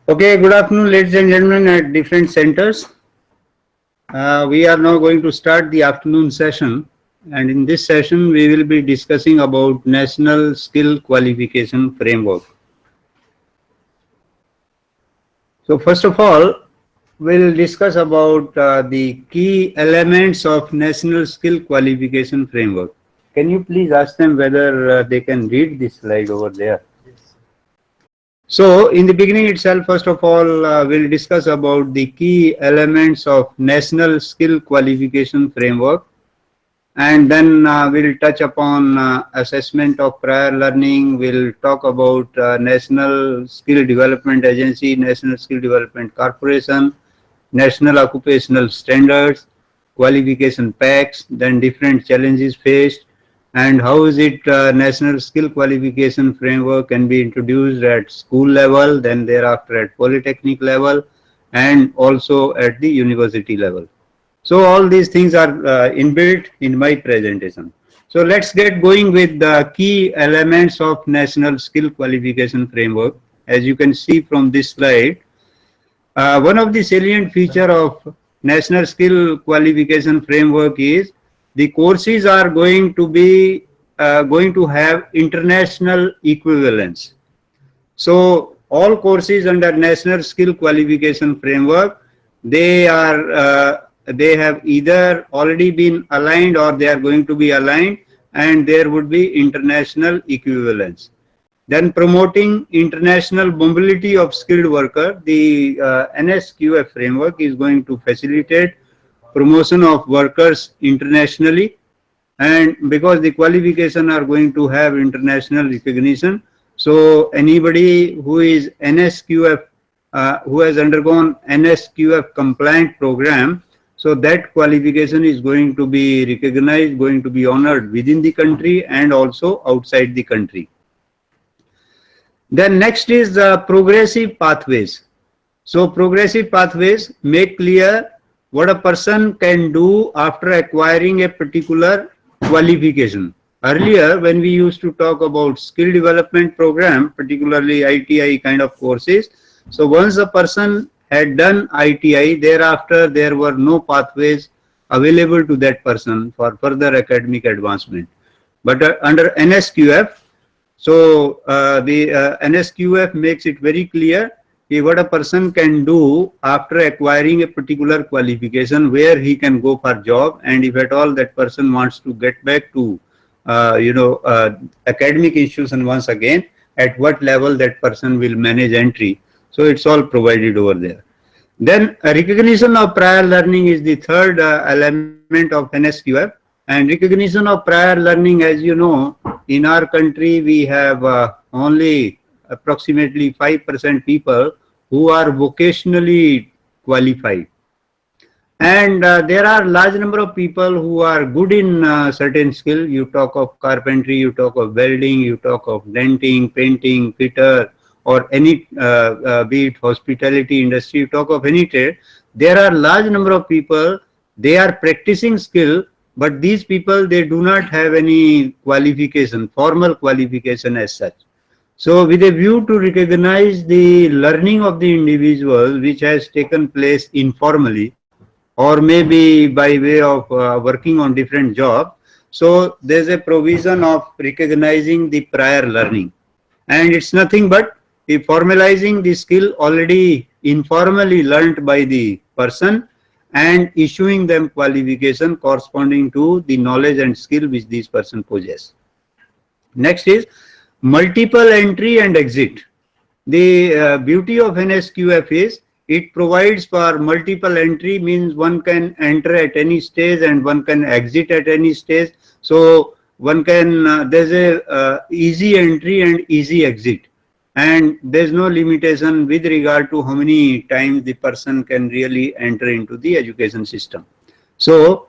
Okay, good afternoon, ladies and gentlemen at different centers. We are now going to start the afternoon session, and in this session we will be discussing about National Skill Qualification Framework. So first of all, we'll discuss about the key elements of National Skill Qualification Framework. Can you please ask them whether they can read this slide over there? So in the beginning itself, first of all, we'll discuss about the key elements of National Skill Qualification Framework, and then we'll touch upon assessment of prior learning. We'll talk about National Skill Development Agency, National Skill Development Corporation, National Occupational Standards, qualification packs, then different challenges faced, and how is it National Skill Qualification Framework can be introduced at school level, then thereafter at polytechnic level, and also at the university level. So all these things are inbuilt in my presentation. So let's get going with the key elements of National Skill Qualification Framework. As you can see from this slide, one of the salient feature of National Skill Qualification Framework is the courses are going to have international equivalence. So all courses under National Skill Qualification Framework, they have either already been aligned or they are going to be aligned, and there would be international equivalence. Then promoting international mobility of skilled worker, the NSQF framework is going to facilitate promotion of workers internationally, and because the qualification are going to have international recognition, so anybody who is NSQF, who has undergone NSQF compliant program, so that qualification is going to be recognized, going to be honored within the country and also outside the country. Then next is the progressive pathways. So progressive pathways make clear what a person can do after acquiring a particular qualification. Earlier, when we used to talk about skill development program, particularly ITI kind of courses, so once a person had done ITI, thereafter there were no pathways available to that person for further academic advancement. But under NSQF, so the NSQF makes it very clear what a person can do after acquiring a particular qualification, where he can go for job, and if at all that person wants to get back to academic institution once again, at what level that person will manage entry. So it's all provided over there. Then recognition of prior learning is the third element of NSQF, and recognition of prior learning, as you know, in our country we have only approximately 5% people who are vocationally qualified, and there are large number of people who are good in certain skill. You talk of carpentry, you talk of welding, you talk of denting, painting, fitter, or any be it hospitality industry, you talk of any trade. There are large number of people, they are practicing skill, but these people, they do not have any qualification, formal qualification as such. So with a view to recognize the learning of the individual which has taken place informally, or maybe by way of working on different jobs, so there's a provision of recognizing the prior learning, and it's nothing but formalizing the skill already informally learnt by the person and issuing them qualification corresponding to the knowledge and skill which these person possess. Next is multiple entry and exit. The beauty of NSQF is it provides for multiple entry, means one can enter at any stage and one can exit at any stage. So one can there's a easy entry and easy exit, and there's no limitation with regard to how many times the person can really enter into the education system. So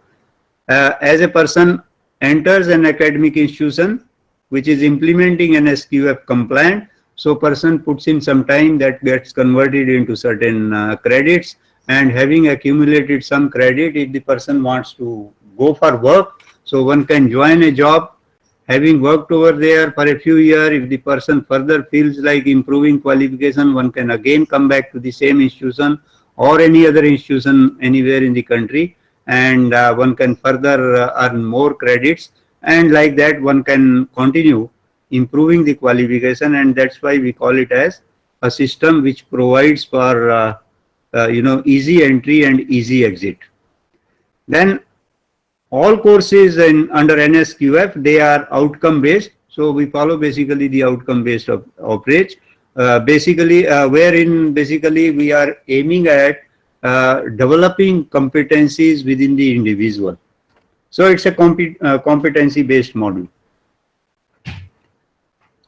as a person enters an academic institution which is implementing NSQF compliant, so person puts in some time, that gets converted into certain credits, and having accumulated some credit, if the person wants to go for work, so one can join a job, Having worked over there for a few years, if the person further feels like improving qualification, one can again come back to the same institution or any other institution anywhere in the country, and one can further earn more credits, and like that one can continue improving the qualification, and that's why we call it as a system which provides for easy entry and easy exit. Then all courses under NSQF, they are outcome based. So we follow basically the outcome based approach, wherein basically we are aiming at developing competencies within the individual. So it's a competency based model.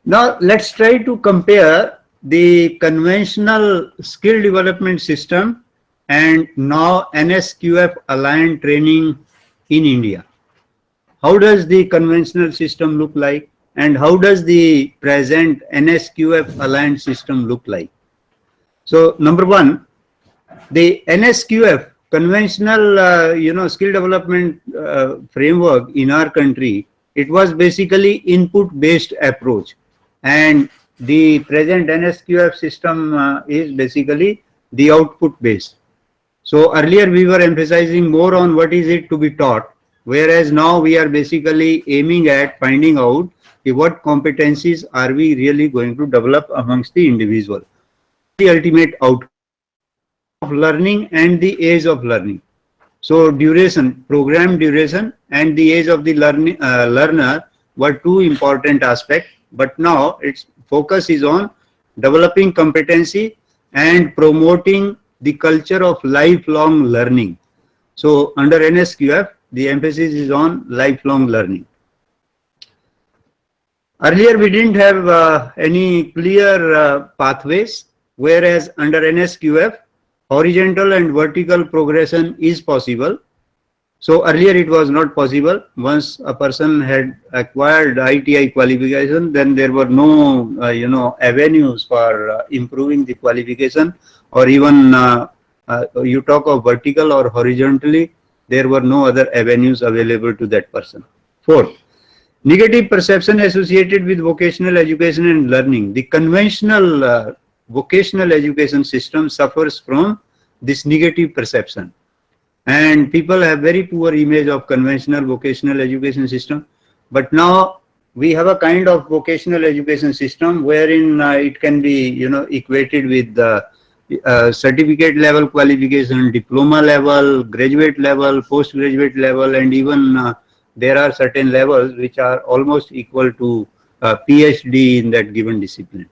Now let's try to compare the conventional skill development system and now NSQF aligned training in India. How does the conventional system look like, and how does the present NSQF aligned system look like? So number one, the NSQF conventional skill development framework in our country, it was basically input based approach, and the present NSQF system is basically the output based. So earlier we were emphasizing more on what is it to be taught, whereas now we are basically aiming at finding out what competencies are we really going to develop amongst the individual. The ultimate outcome of learning and the age of learning. So duration, program duration and the age of the learner were two important aspects, but now its focus is on developing competency and promoting the culture of lifelong learning. So under NSQF, the emphasis is on lifelong learning. Earlier we didn't have any clear pathways, whereas under NSQF, horizontal and vertical progression is possible. So earlier it was not possible. Once a person had acquired ITI qualification, then there were no avenues for improving the qualification, or even you talk of vertical or horizontally, there were no other avenues available to that person. Fourth, negative perception associated with vocational education and learning. The conventional vocational education system suffers from this negative perception, and people have very poor image of conventional vocational education system. But now we have a kind of vocational education system wherein it can be equated with the certificate level qualification, diploma level, graduate level, postgraduate level, and even there are certain levels which are almost equal to PhD in that given discipline.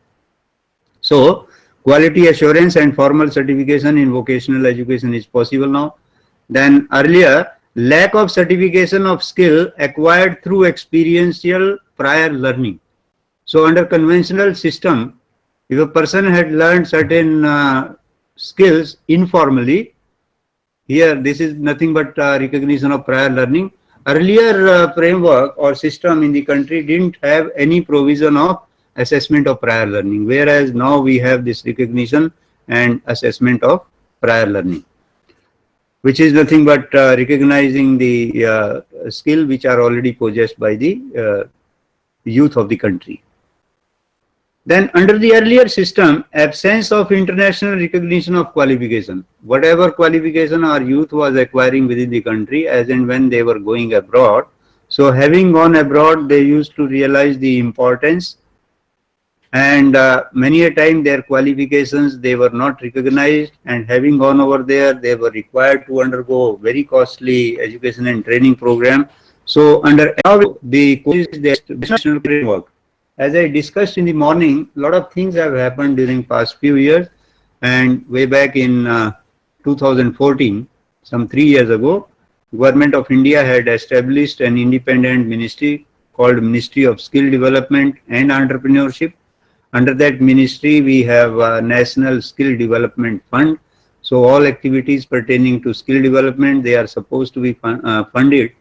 So quality assurance and formal certification in vocational education is possible now. Then earlier, lack of certification of skill acquired through experiential prior learning. So under conventional system, if a person had learned certain skills informally, here this is nothing but recognition of prior learning. Earlier framework or system in the country didn't have any provision of assessment of prior learning, whereas now we have this recognition and assessment of prior learning, which is nothing but recognizing the skill which are already possessed by the youth of the country. Then under the earlier system, absence of international recognition of qualification. Whatever qualification our youth was acquiring within the country as and when they were going abroad. So having gone abroad, they used to realize the importance, and many a time their qualifications, they were not recognized, and having gone over there, they were required to undergo very costly education and training program. So under the national framework, as I discussed in the morning, a lot of things have happened during past few years, and way back in 2014, some 3 years ago, Government of India had established an independent ministry called Ministry of Skill Development and Entrepreneurship. Under that ministry, we have a National Skill Development Fund. So all activities pertaining to skill development, they are supposed to be funded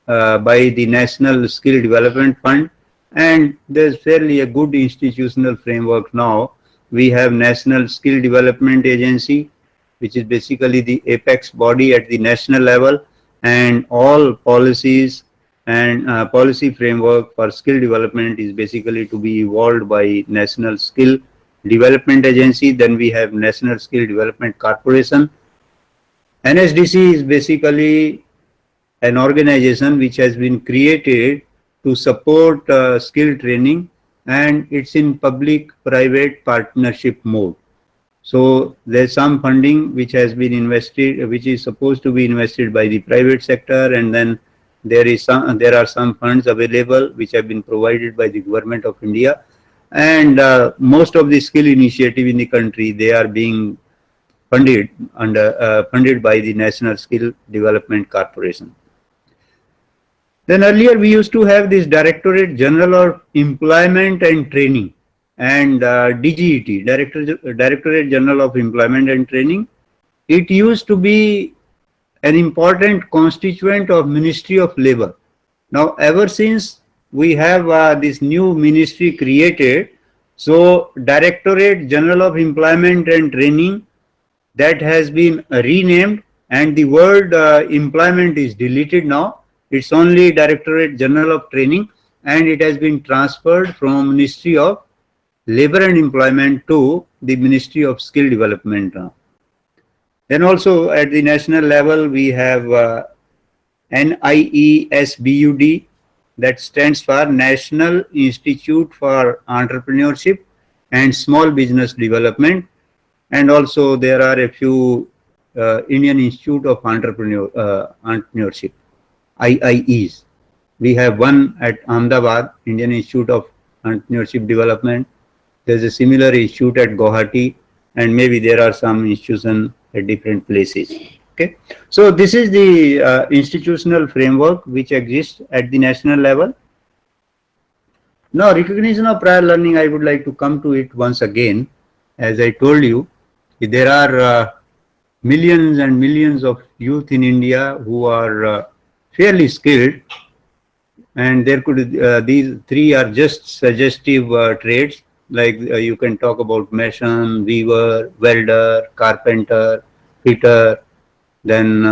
by the National Skill Development Fund. And there's fairly a good institutional framework now. We have National Skill Development Agency, which is basically the apex body at the national level, and all policies and policy framework for skill development is basically to be evolved by National Skill Development Agency. Then we have National Skill Development Corporation. NSDC is basically an organization which has been created to support skill training, and it's in public-private partnership mode. So there's some funding which has been invested, which is supposed to be invested by the private sector, and then there are some funds available which have been provided by the government of India, and most of the skill initiative in the country, they are being funded by the National Skill Development Corporation. Then earlier we used to have this Directorate General of Employment and Training, and DGET, Directorate General of Employment and Training. It used to be an important constituent of Ministry of Labor. Now, ever since we have this new ministry created, so Directorate General of Employment and Training, that has been renamed, and the word employment is deleted now. It's only Directorate General of Training, and it has been transferred from Ministry of Labor and Employment to the Ministry of Skill Development now. Then also at the national level, we have NIESBUD, that stands for National Institute for Entrepreneurship and Small Business Development. And also there are a few Indian Institute of Entrepreneurship, IIEs. We have one at Ahmedabad, Indian Institute of Entrepreneurship Development. There's a similar institute at Guwahati, and maybe there are some institutions at different places. Okay, so this is the institutional framework which exists at the national level. Now, recognition of prior learning, I would like to come to it once again. As I told you, there are millions and millions of youth in India who are fairly skilled, and there could these three are just suggestive trades. Like you can talk about mason, weaver, welder, carpenter, fitter. Then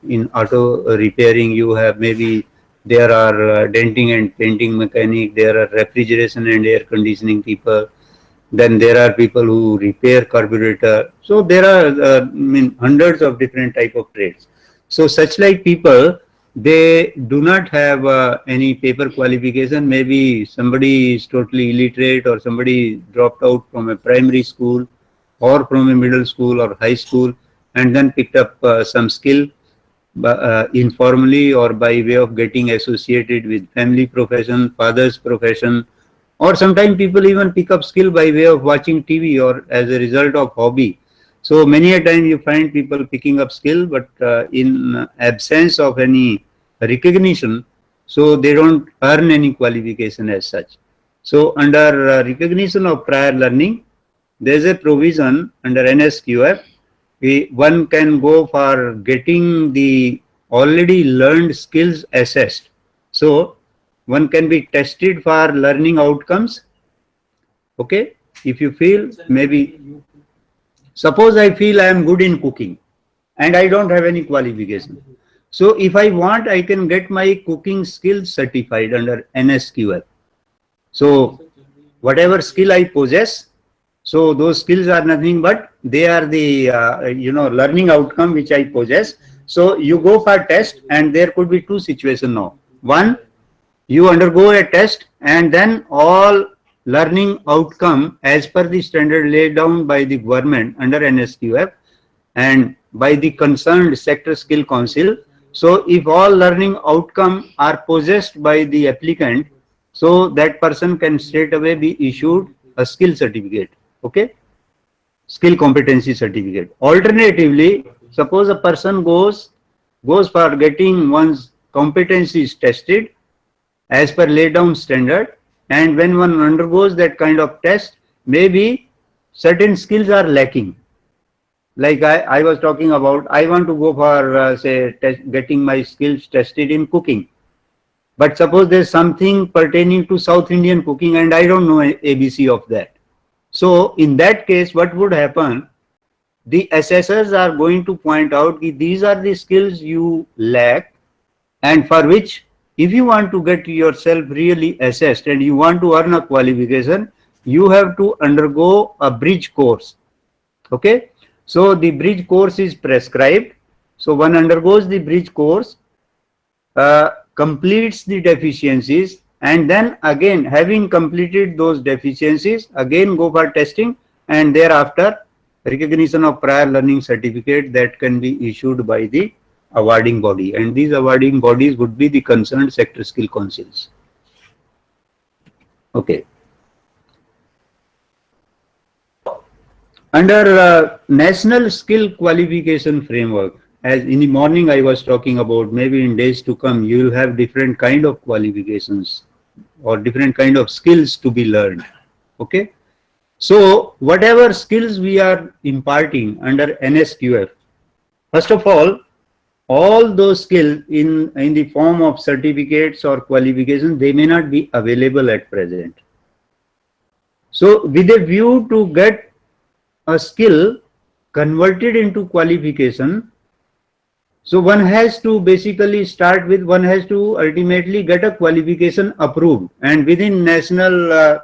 in auto repairing, you have maybe there are denting and painting mechanic, there are refrigeration and air conditioning people. Then there are people who repair carburetor. So there are hundreds of different type of trades. So such like people, they do not have any paper qualification. Maybe somebody is totally illiterate, or somebody dropped out from a primary school or from a middle school or high school, and then picked up some skill informally or by way of getting associated with family profession, father's profession, or sometimes people even pick up skill by way of watching TV or as a result of hobby. So many a time you find people picking up skill, but in absence of any recognition, so they don't earn any qualification as such. So under recognition of prior learning, there is a provision under NSQF. One can go for getting the already learned skills assessed. So one can be tested for learning outcomes. Okay, if you feel, maybe suppose I feel I am good in cooking and I don't have any qualification. So if I want, I can get my cooking skills certified under NSQF. So whatever skill I possess, so those skills are nothing but they are the learning outcome which I possess. So you go for test, and there could be two situations now. One, you undergo a test, and then all learning outcome as per the standard laid down by the government under NSQF and by the concerned sector skill council. So if all learning outcome are possessed by the applicant, so that person can straight away be issued a skill certificate. Okay, skill competency certificate. Alternatively, suppose a person goes for getting one's competencies tested as per laid down standard, and when one undergoes that kind of test, maybe certain skills are lacking. Like I was talking about, I want to go for getting my skills tested in cooking, but suppose there's something pertaining to South Indian cooking and I don't know ABC of that. So in that case, what would happen? The assessors are going to point out that these are the skills you lack, and for which if you want to get yourself really assessed and you want to earn a qualification, you have to undergo a bridge course. Okay, so the bridge course is prescribed. So one undergoes the bridge course, completes the deficiencies, and then again, having completed those deficiencies, again go for testing, and thereafter recognition of prior learning certificate that can be issued by the awarding body, and these awarding bodies would be the concerned sector skill councils. Okay. Under National Skill Qualification Framework, as in the morning I was talking about, maybe in days to come, you will have different kind of qualifications or different kind of skills to be learned. Okay. So whatever skills we are imparting under NSQF, first of all those skills in the form of certificates or qualifications, they may not be available at present. So with a view to get a skill converted into qualification, so one has to basically start with, one has to ultimately get a qualification approved, and within National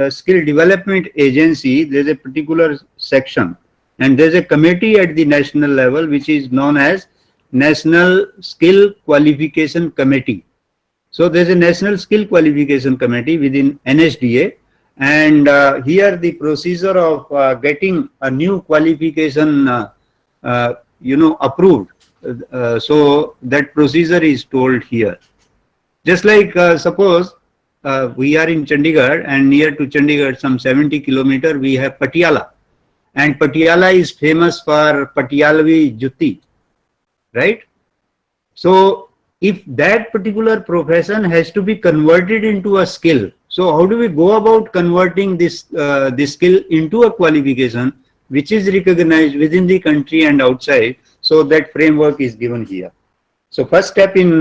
Skill Development Agency there is a particular section, and there is a committee at the national level which is known as National Skill Qualification Committee. So there is a National Skill Qualification Committee within NSDA, and here the procedure of getting a new qualification approved, so that procedure is told here. Just like suppose we are in Chandigarh, and near to Chandigarh some 70 kilometers we have Patiala, and Patiala is famous for Patialavi Jutti, right? So if that particular profession has to be converted into a skill, so how do we go about converting this skill into a qualification which is recognized within the country and outside? So that framework is given here. So first step in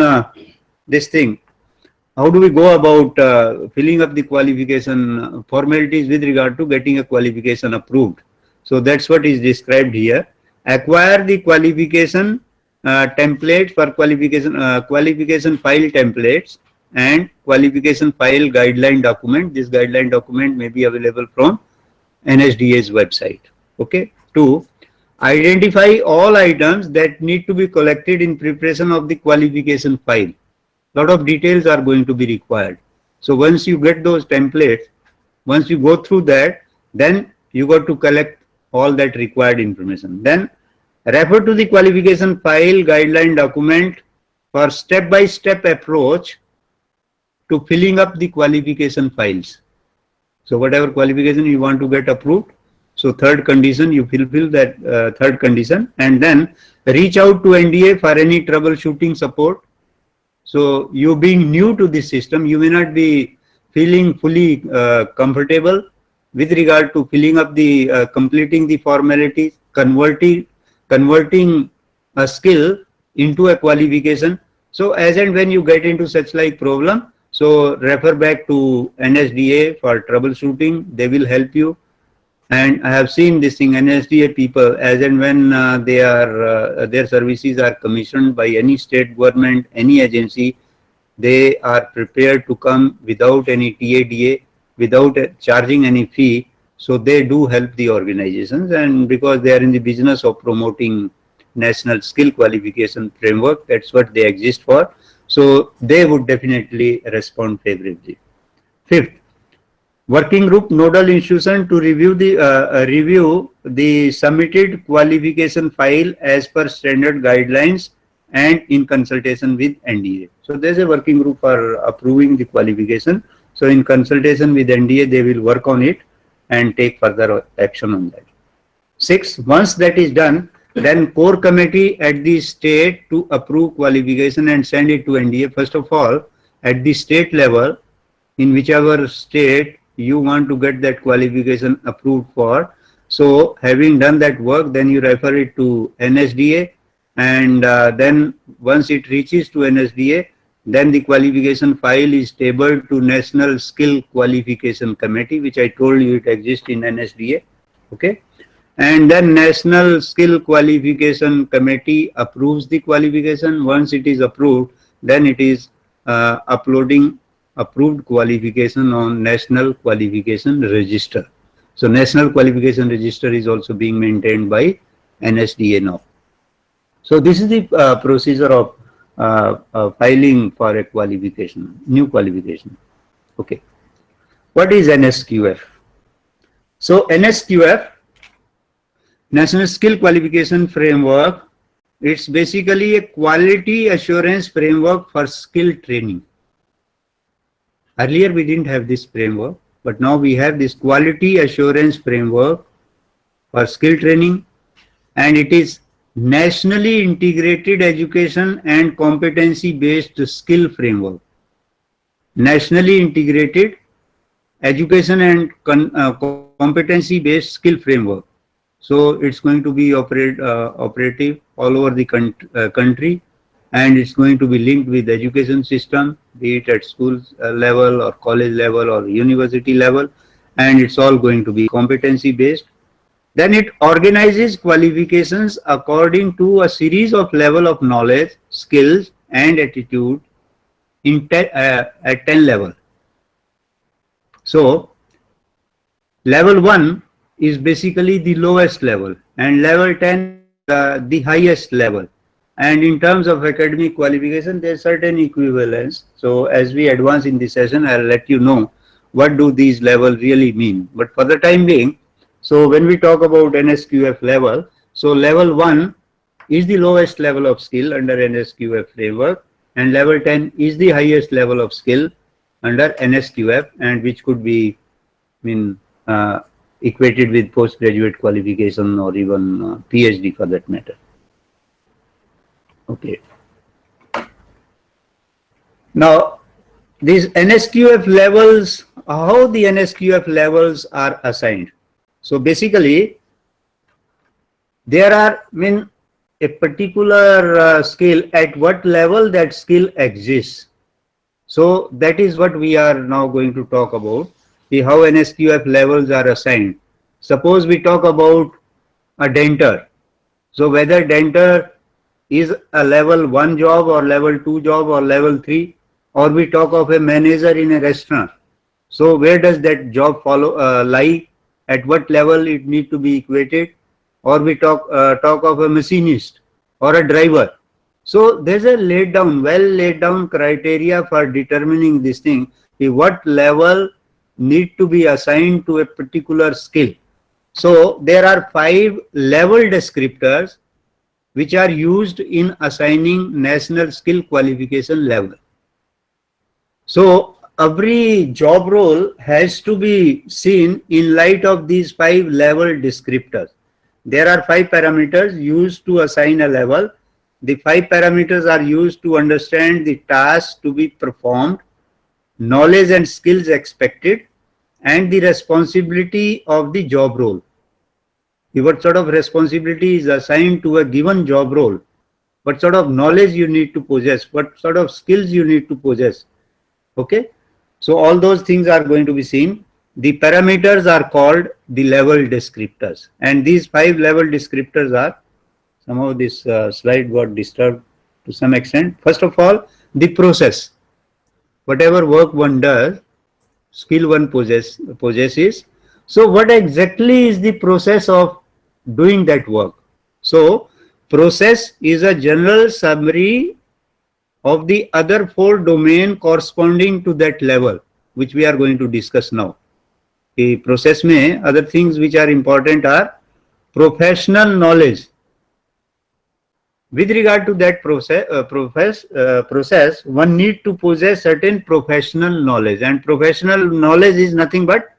this thing, how do we go about filling up the qualification formalities with regard to getting a qualification approved? So that's what is described here. Acquire the qualification template for qualification file templates and qualification file guideline document. This guideline document may be available from NSDA's website. Okay. 2. Identify all items that need to be collected in preparation of the qualification file. Lot of details are going to be required. So once you get those templates, once you go through that, then you got to collect all that required information. Then refer to the qualification file guideline document for step-by-step approach to filling up the qualification files. So whatever qualification you want to get approved, so third condition, you fulfill that third condition, and then reach out to NDA for any troubleshooting support. So you being new to this system, you may not be feeling fully comfortable with regard to filling up the completing the formalities, converting a skill into a qualification. So as and when you get into such like problem, so refer back to NSDA for troubleshooting. They will help you. And I have seen this thing, NSDA people, as and when their services are commissioned by any state government, any agency, they are prepared to come without any TADA, without charging any fee. So they do help the organizations, and because they are in the business of promoting national skill qualification framework, that's what they exist for. So they would definitely respond favorably. 5th, working group nodal institution to review the submitted qualification file as per standard guidelines and in consultation with NDA. So there's a working group for approving the qualification. So in consultation with NDA, they will work on it and take further action on that. 6, once that is done, then core committee at the state to approve qualification and send it to NDA. First of all, at the state level, in whichever state you want to get that qualification approved for. So having done that work, then you refer it to NSDA, and then once it reaches to NSDA, then the qualification file is tabled to National Skill Qualification Committee, which I told you it exists in NSDA. Okay. And then National Skill Qualification Committee approves the qualification. Once it is approved, then it is uploading approved qualification on National Qualification Register. So National Qualification Register is also being maintained by NSDA now. So this is the procedure of filing for a qualification, new qualification. Okay. What is NSQF? So NSQF, National Skill Qualification Framework, it's basically a quality assurance framework for skill training. Earlier we didn't have this framework, but now we have this quality assurance framework for skill training, and it is nationally integrated education and competency based skill framework. Nationally integrated education and competency based skill framework. So it's going to be operative all over the country, and it's going to be linked with the education system, be it at school level or college level or university level, and it's all going to be competency based. Then it organizes qualifications according to a series of level of knowledge, skills and attitude at 10 level. So level 1 is basically the lowest level, and level 10 the highest level. And in terms of academic qualification, there's certain equivalence. So as we advance in this session, I'll let you know what do these levels really mean. But for the time being, so when we talk about NSQF level, so level 1 is the lowest level of skill under NSQF framework, and level 10 is the highest level of skill under NSQF, and which could be equated with postgraduate qualification or even PhD for that matter. Okay. Now, these NSQF levels, how the NSQF levels are assigned. So basically, there are a particular skill, at what level that skill exists. So that is what we are now going to talk about, how NSQF levels are assigned. Suppose we talk about a denter. So whether denter is a level 1 job or level 2 job or level 3, or we talk of a manager in a restaurant. So where does that job lie? At what level it need to be equated? Or we talk of a machinist or a driver. So there's a well laid down criteria for determining this thing, what level need to be assigned to a particular skill. So there are 5 level descriptors which are used in assigning national skill qualification level. So every job role has to be seen in light of these 5 level descriptors. There are 5 parameters used to assign a level. The 5 parameters are used to understand the task to be performed, knowledge and skills expected, and the responsibility of the job role. What sort of responsibility is assigned to a given job role? What sort of knowledge you need to possess? What sort of skills you need to possess? Okay. So all those things are going to be seen. The parameters are called the level descriptors. And these 5 level descriptors are, somehow this slide got disturbed to some extent. First of all, the process. Whatever work one does, skill one possesses. So what exactly is the process of doing that work? So process is a general summary of the other 4 domain corresponding to that level, which we are going to discuss now. The process mein other things which are important are professional knowledge. With regard to that process, one need to possess certain professional knowledge, and professional knowledge is nothing but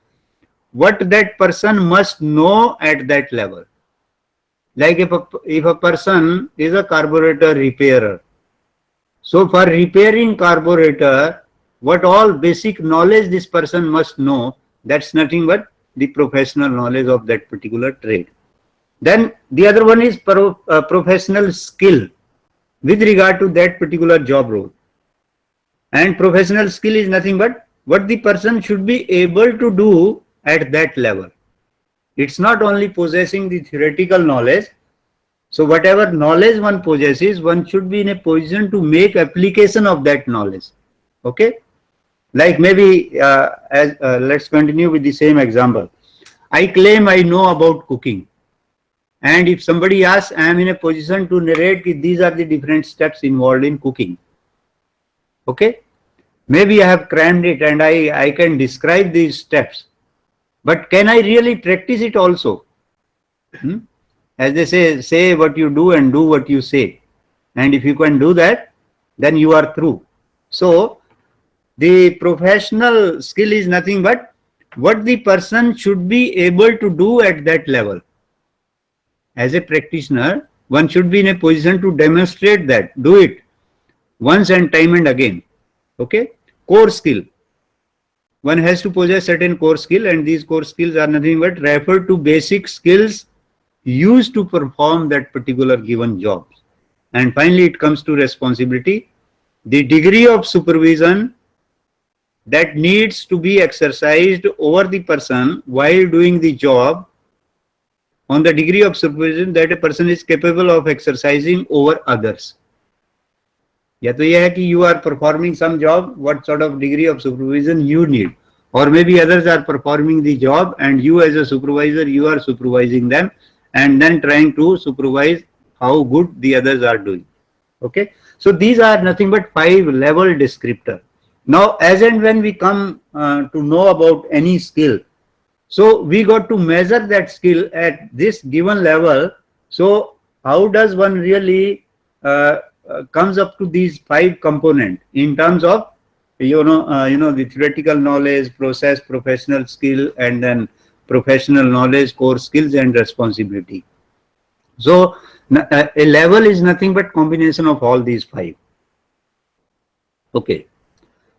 what that person must know at that level. Like if a person is a carburetor repairer, so for repairing carburetor, what all basic knowledge this person must know, that's nothing but the professional knowledge of that particular trade. Then the other one is professional skill with regard to that particular job role. And professional skill is nothing but what the person should be able to do at that level. It's not only possessing the theoretical knowledge. So whatever knowledge one possesses, one should be in a position to make application of that knowledge. Okay, like maybe let's continue with the same example. I claim I know about cooking, and if somebody asks, I am in a position to narrate that these are the different steps involved in cooking. Okay, maybe I have crammed it and I can describe these steps, but can I really practice it also? Hmm? As they say what you do and do what you say. And if you can do that, then you are through. So the professional skill is nothing but what the person should be able to do at that level. As a practitioner, one should be in a position to demonstrate that, do it once and time and again. Okay, core skill. One has to possess certain core skill, and these core skills are nothing but refer to basic skills used to perform that particular given job. And finally, it comes to responsibility. The degree of supervision that needs to be exercised over the person while doing the job, on the degree of supervision that a person is capable of exercising over others. या तो ये है कि you are performing some job, what sort of degree of supervision you need, or maybe others are performing the job and you as a supervisor, you are supervising them and then trying to supervise how good the others are doing. Okay, so these are nothing but 5 level descriptor. Now as and when we come to know about any skill, so we got to measure that skill at this given level. So how does one really comes up to these 5 components in terms of the theoretical knowledge, process, professional skill, and then professional knowledge, core skills, and responsibility. So a level is nothing but combination of all these 5. Okay,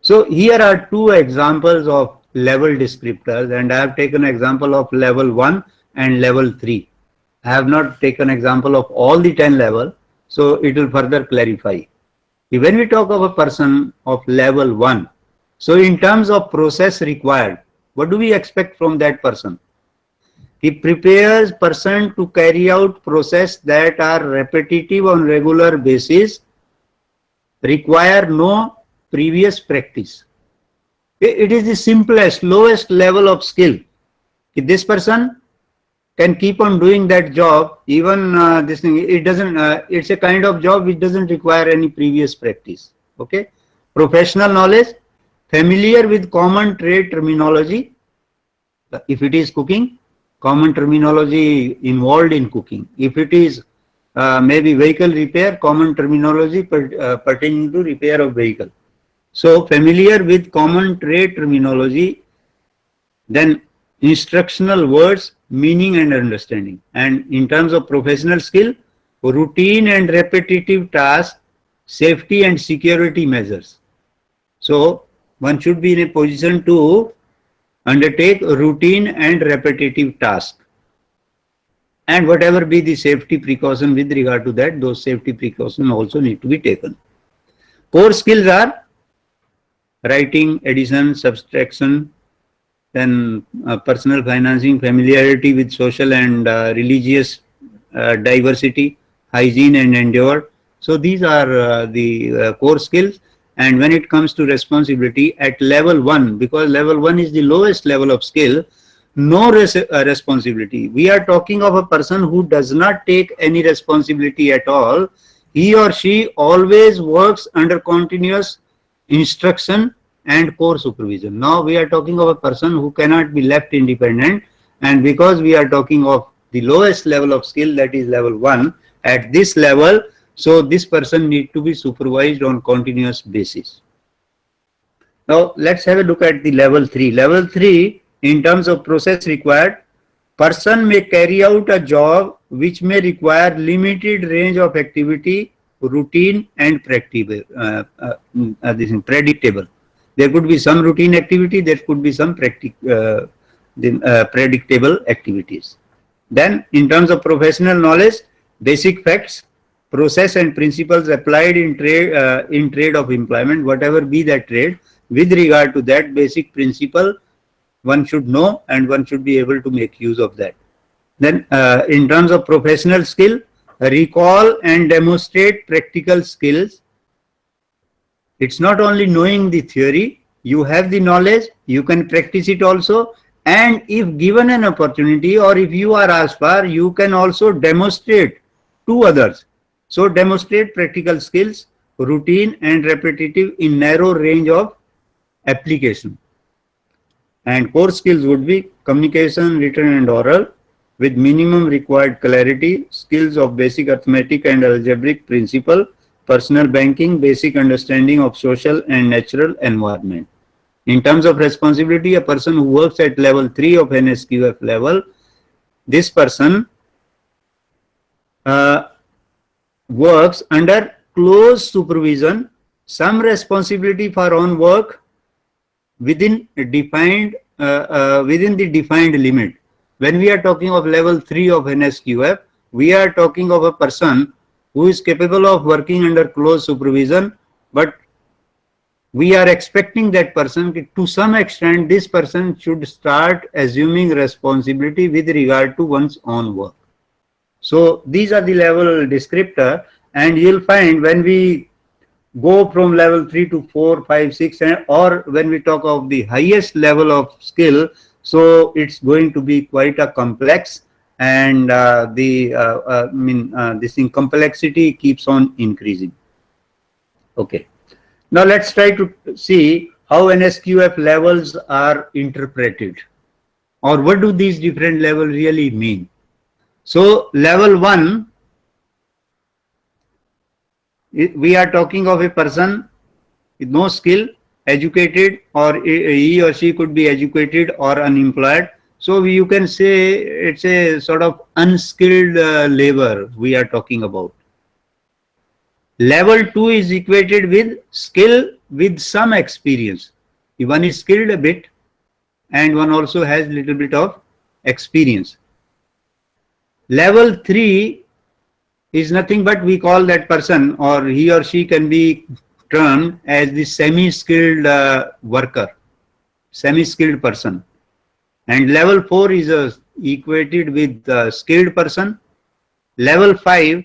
so here are 2 examples of level descriptors, and I have taken example of level 1 and level 3. I have not taken example of all the 10 level, so it will further clarify. When we talk of a person of level 1, so in terms of process required, what do we expect from that person? He prepares person to carry out process that are repetitive on regular basis, require no previous practice. It is the simplest, lowest level of skill. This person can keep on doing that job, even this thing, it doesn't, it's a kind of job which doesn't require any previous practice. Okay, professional knowledge, familiar with common trade terminology. If it is cooking, common terminology involved in cooking. If it is maybe vehicle repair, common terminology pertaining to repair of vehicle. So familiar with common trade terminology, then instructional words, meaning and understanding. And in terms of professional skill, routine and repetitive tasks, safety and security measures. So one should be in a position to undertake routine and repetitive tasks. And whatever be the safety precaution with regard to that, those safety precautions also need to be taken. Core skills are writing, addition, subtraction, then personal financing, familiarity with social and religious diversity, hygiene and endeavor. So these are the core skills. And when it comes to responsibility at level 1, because level 1 is the lowest level of skill, no responsibility. We are talking of a person who does not take any responsibility at all. He or she always works under continuous instruction and core supervision. Now we are talking of a person who cannot be left independent, and because we are talking of the lowest level of skill, that is level 1, at this level, so this person need to be supervised on continuous basis. Now let's have a look at the level 3. Level 3, in terms of process required, person may carry out a job which may require limited range of activity, routine and predictable. There could be some routine activity, there could be some predictable activities. Then in terms of professional knowledge, basic facts, process and principles applied in trade of employment, whatever be that trade, with regard to that basic principle, one should know and one should be able to make use of that. Then in terms of professional skill, recall and demonstrate practical skills It's not only knowing the theory, you have the knowledge, you can practice it also, and if given an opportunity or if you are asked for, you can also demonstrate to others. So demonstrate practical skills, routine and repetitive in narrow range of application. And core skills would be communication, written and oral, with minimum required clarity, skills of basic arithmetic and algebraic principle, personal banking, basic understanding of social and natural environment. In terms of responsibility, a person who works at level 3 of NSQF level, this person works under close supervision, some responsibility for own work within defined within the defined limit. When we are talking of level 3 of NSQF, we are talking of a person who is capable of working under close supervision, but we are expecting that person, to some extent, this person should start assuming responsibility with regard to one's own work. So these are the level descriptor, and you'll find when we go from level 3 to 4, 5, 6, or when we talk of the highest level of skill, so it's going to be quite a complex, and this in complexity keeps on increasing. Okay. Now let's try to see how NSQF levels are interpreted, or what do these different levels really mean. So level 1, we are talking of a person with no skill, educated, or he or she could be educated or unemployed. So you can say it's a sort of unskilled labor we are talking about. Level 2 is equated with skill with some experience. One is skilled a bit and one also has a little bit of experience. Level 3 is nothing but we call that person, or he or she can be termed as the semi-skilled worker, semi-skilled person. And level 4 is equated with skilled person. Level 5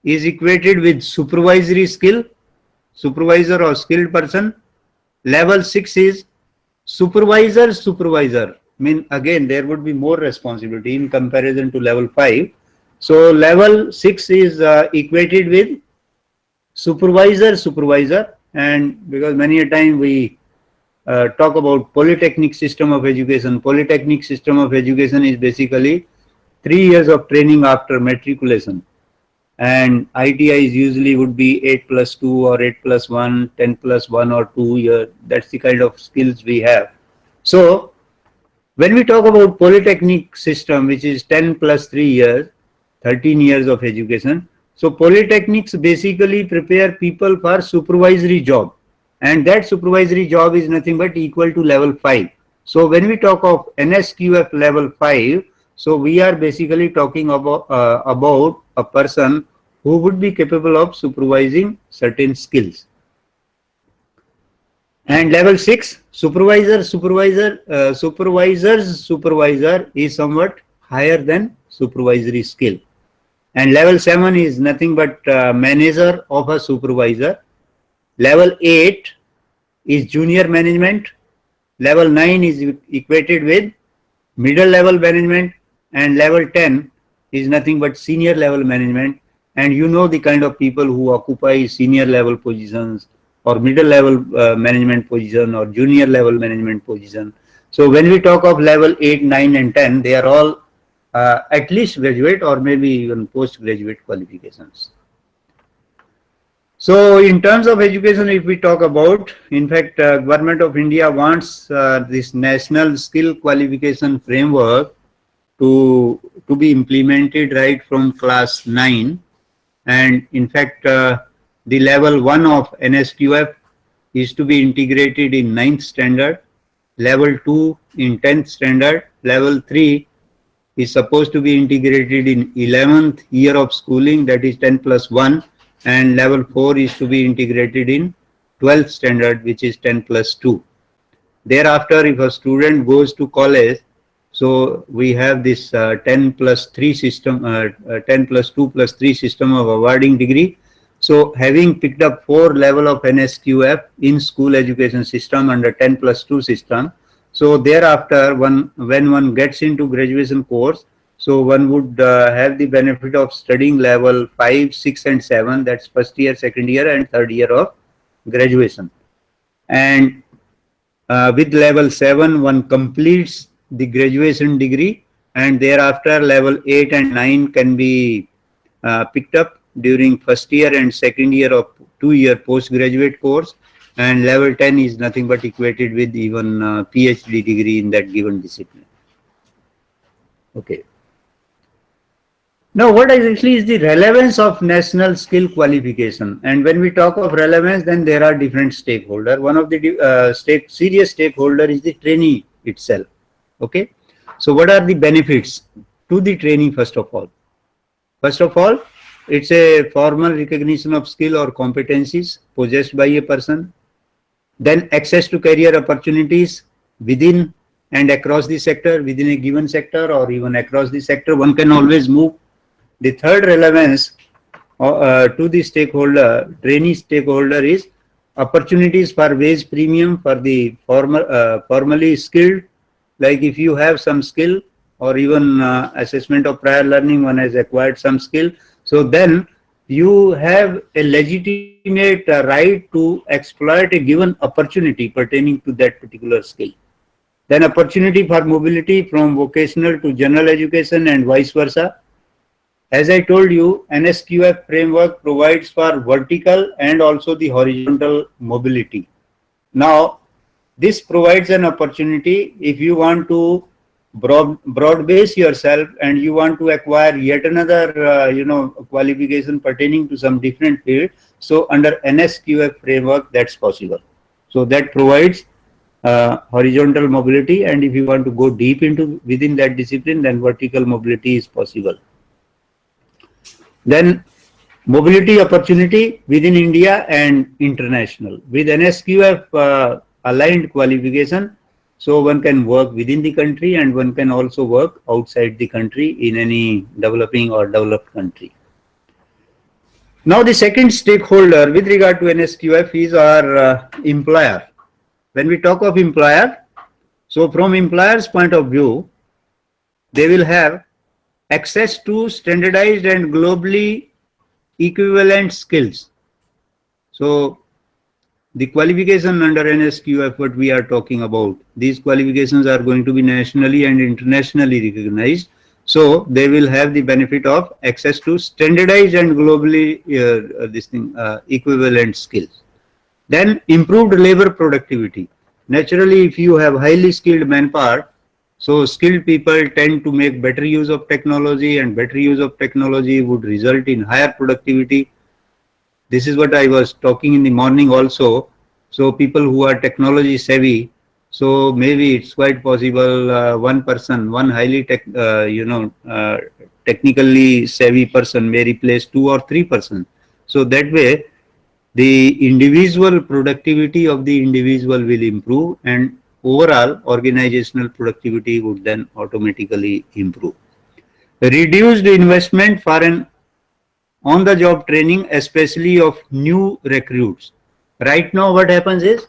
is equated with supervisory skill, supervisor or skilled person. Level 6 is supervisor. Again, there would be more responsibility in comparison to level 5. So level 6 is equated with supervisor, and because many a time we talk about polytechnic system of education. Polytechnic system of education is basically 3 years of training after matriculation, and ITIs usually would be 8+2 or 8+1, 10+1 or 2 years. That's the kind of skills we have. So when we talk about polytechnic system, which is 10+3 years, 13 years of education. So polytechnics basically prepare people for supervisory job, and that supervisory job is nothing but equal to level 5. So when we talk of NSQF level 5, so we are basically talking about a person who would be capable of supervising certain skills. And level 6, supervisor's supervisor is somewhat higher than supervisory skill. And level 7 is nothing but manager of a supervisor. Level 8 is junior management. Level 9 is equated with middle level management, and level 10 is nothing but senior level management. And you know the kind of people who occupy senior level positions or middle level management position or junior level management position. So when we talk of level 8, 9 and 10, they are all at least graduate or maybe even postgraduate qualifications. So in terms of education, if we talk about, in fact, Government of India wants this national skill qualification framework to be implemented right from class 9. And in fact, the level 1 of NSQF is to be integrated in 9th standard, level 2 in 10th standard, level 3 is supposed to be integrated in 11th year of schooling, that is 10+1, and level 4 is to be integrated in 12th standard, which is 10+2. Thereafter, if a student goes to college, so we have this 10+3 system, 10+2+3 system of awarding degree. So having picked up 4 level of NSQF in school education system under 10+2 system, so thereafter when one gets into graduation course, so one would have the benefit of studying level 5, 6 and 7, that's first year, second year and third year of graduation. And with level 7 one completes the graduation degree, and thereafter level 8 and 9 can be picked up during first year and second year of 2-year postgraduate course, and level 10 is nothing but equated with even PhD degree in that given discipline. Okay. Now, what actually is the relevance of national skill qualification? And when we talk of relevance, then there are different stakeholders. One of the serious stakeholder is the trainee itself. Okay. So, what are the benefits to the trainee first of all? First of all, it's a formal recognition of skill or competencies possessed by a person. Then access to career opportunities within and across the sector, within a given sector or even across the sector, one can always move. The third relevance to the trainee stakeholder is opportunities for wage premium for the formally skilled. Like if you have some skill or even assessment of prior learning, one has acquired some skill. So then you have a legitimate right to exploit a given opportunity pertaining to that particular skill. Then opportunity for mobility from vocational to general education and vice versa. As I told you, NSQF framework provides for vertical and also the horizontal mobility. Now, this provides an opportunity if you want to broad base yourself and you want to acquire yet another qualification pertaining to some different field. So under NSQF framework, that's possible. So that provides horizontal mobility, and if you want to go deep into within that discipline, then vertical mobility is possible. Then mobility opportunity within India and international. With NSQF aligned qualification, so one can work within the country and one can also work outside the country in any developing or developed country. Now the second stakeholder with regard to NSQF is our employer. When we talk of employer, so from employer's point of view, they will have access to standardized and globally equivalent skills. So the qualification under NSQF, what we are talking about, these qualifications are going to be nationally and internationally recognized. So they will have the benefit of access to standardized and globally equivalent skills. Then improved labor productivity. Naturally, if you have highly skilled manpower, so skilled people tend to make better use of technology, and better use of technology would result in higher productivity. This is what I was talking in the morning also. So people who are technology savvy, so maybe it's quite possible one person, one highly technically savvy person may replace 2 or 3 persons. So that way, the individual productivity of the individual will improve, and overall organizational productivity would then automatically improve. Reduced investment for an on-the-job training, especially of new recruits. Right now what happens is,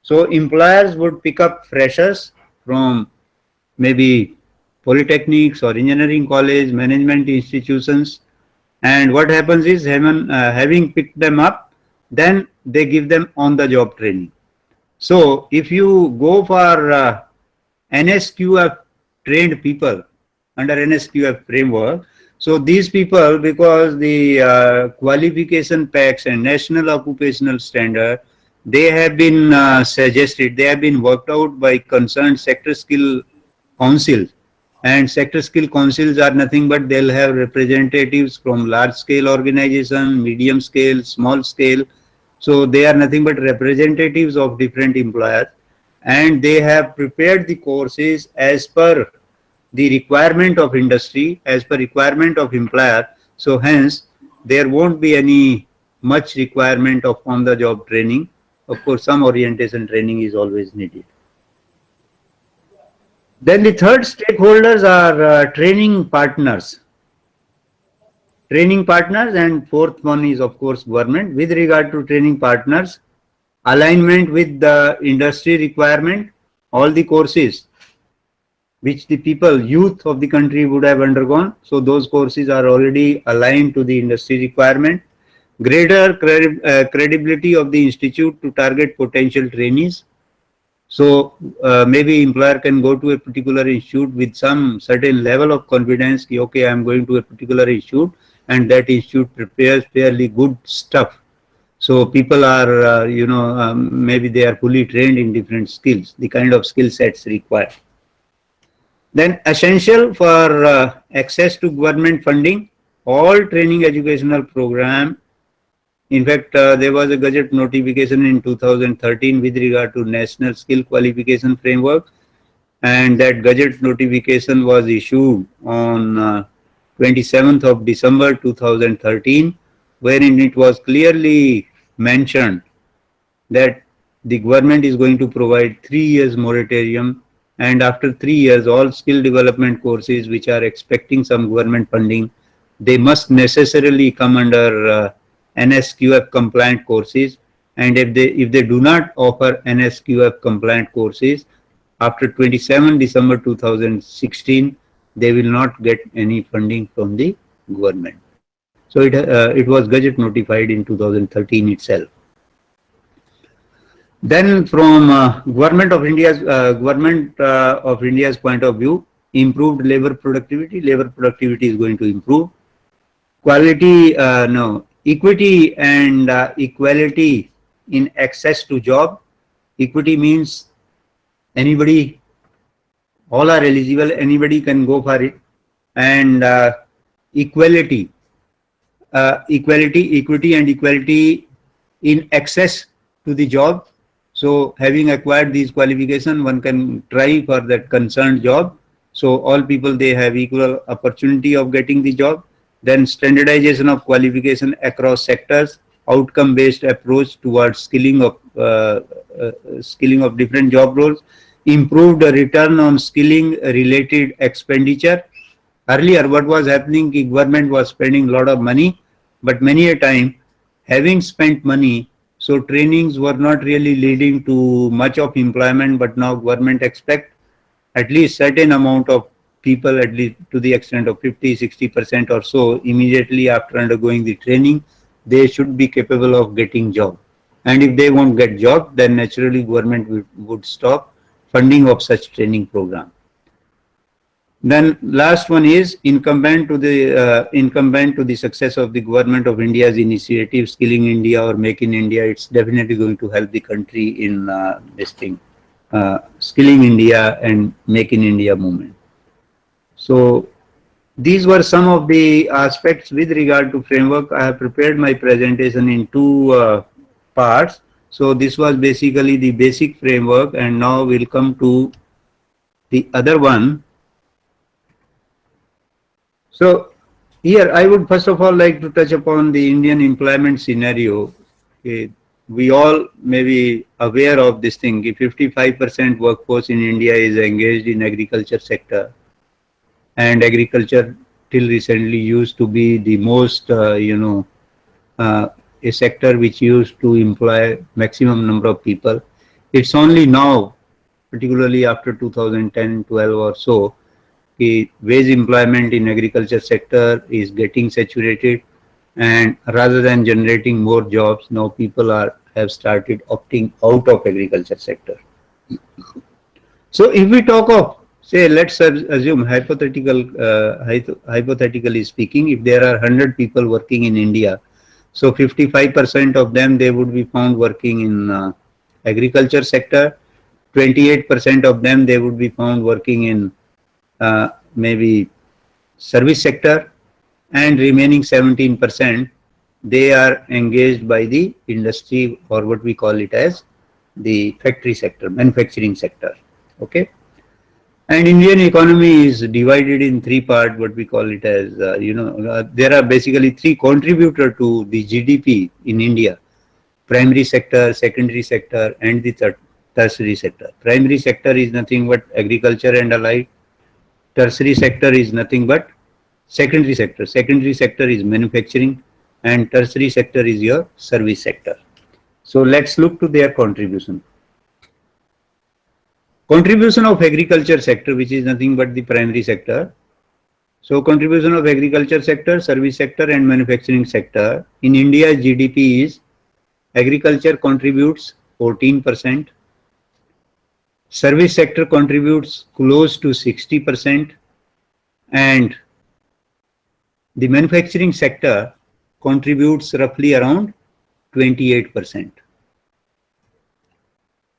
so employers would pick up freshers from maybe polytechnics or engineering college, management institutions, and what happens is having picked them up, then they give them on-the-job training. So if you go for NSQF trained people under NSQF framework, so these people, because the qualification packs and national occupational standard, they have been suggested, they have been worked out by concerned sector skill councils. And sector skill councils are nothing but they'll have representatives from large scale organization, medium scale, small scale. So they are nothing but representatives of different employers, and they have prepared the courses as per the requirement of industry, as per requirement of employer. So hence there won't be any much requirement of on-the-job training. Of course, some orientation training is always needed. Then the third stakeholders are training partners. Training partners, and fourth one is of course government. With regard to training partners, alignment with the industry requirement, all the courses which the people, youth of the country would have undergone. So those courses are already aligned to the industry requirement. Greater credibility of the institute to target potential trainees. So maybe employer can go to a particular institute with some certain level of confidence. Okay, I am going to a particular institute, and that institute prepares fairly good stuff. So people are, maybe they are fully trained in different skills, the kind of skill sets required. Then essential for access to government funding, all training educational program. In fact, there was a Gazette notification in 2013 with regard to National Skill Qualification Framework, and that Gazette notification was issued on 27th of December 2013, wherein it was clearly mentioned that the government is going to provide 3 years moratorium, and after 3 years all skill development courses which are expecting some government funding, they must necessarily come under NSQF compliant courses, and if they do not offer NSQF compliant courses after 27 December 2016, they will not get any funding from the government. So it was Gazette notified in 2013 itself. Then from government of India's point of view, improved labor productivity. Labor productivity is going to improve. Equity and equality in access to job. Equity means anybody, all are eligible, anybody can go for it. And equity and equality in access to the job. So having acquired these qualifications, one can try for that concerned job. So all people, they have equal opportunity of getting the job. Then standardization of qualification across sectors, outcome-based approach towards skilling of different job roles, improved return on skilling related expenditure. Earlier, what was happening, the government was spending a lot of money, but many a time, having spent money, so trainings were not really leading to much of employment, but now government expect at least certain amount of people, at least to the extent of 50-60% or so, immediately after undergoing the training, they should be capable of getting job. And if they won't get job, then naturally government would stop funding of such training program. Then last one is incumbent to the success of the government of India's initiative, Skilling India or Make in India. It's definitely going to help the country in this thing, Skilling India and Make in India movement. So these were some of the aspects with regard to framework. I have prepared my presentation in two parts. So this was basically the basic framework, and now we'll come to the other one. So here I would first of all like to touch upon the Indian employment scenario. Okay. We all may be aware of this thing. 55% workforce in India is engaged in agriculture sector, and agriculture till recently used to be the most, a sector which used to employ maximum number of people. It's only now, particularly after 2010-12 or so, the wage employment in agriculture sector is getting saturated, and rather than generating more jobs, now people have started opting out of agriculture sector. So if we talk of, say, let's assume hypothetically speaking, if there are 100 people working in India, so 55% of them, they would be found working in agriculture sector, 28% of them, they would be found working in maybe service sector, and remaining 17%, they are engaged by the industry, or what we call it as the factory sector, manufacturing sector. Okay. And Indian economy is divided in three parts, what we call it as, there are basically three contributors to the GDP in India: primary sector, secondary sector, and the tertiary sector. Primary sector is nothing but agriculture and allied. Tertiary sector is nothing but secondary sector. Secondary sector is manufacturing and tertiary sector is your service sector. So let's look to their contribution. Contribution of agriculture sector, which is nothing but the primary sector. So contribution of agriculture sector, service sector and manufacturing sector. In India, GDP is agriculture contributes 14%. Service sector contributes close to 60%. And the manufacturing sector contributes roughly around 28%.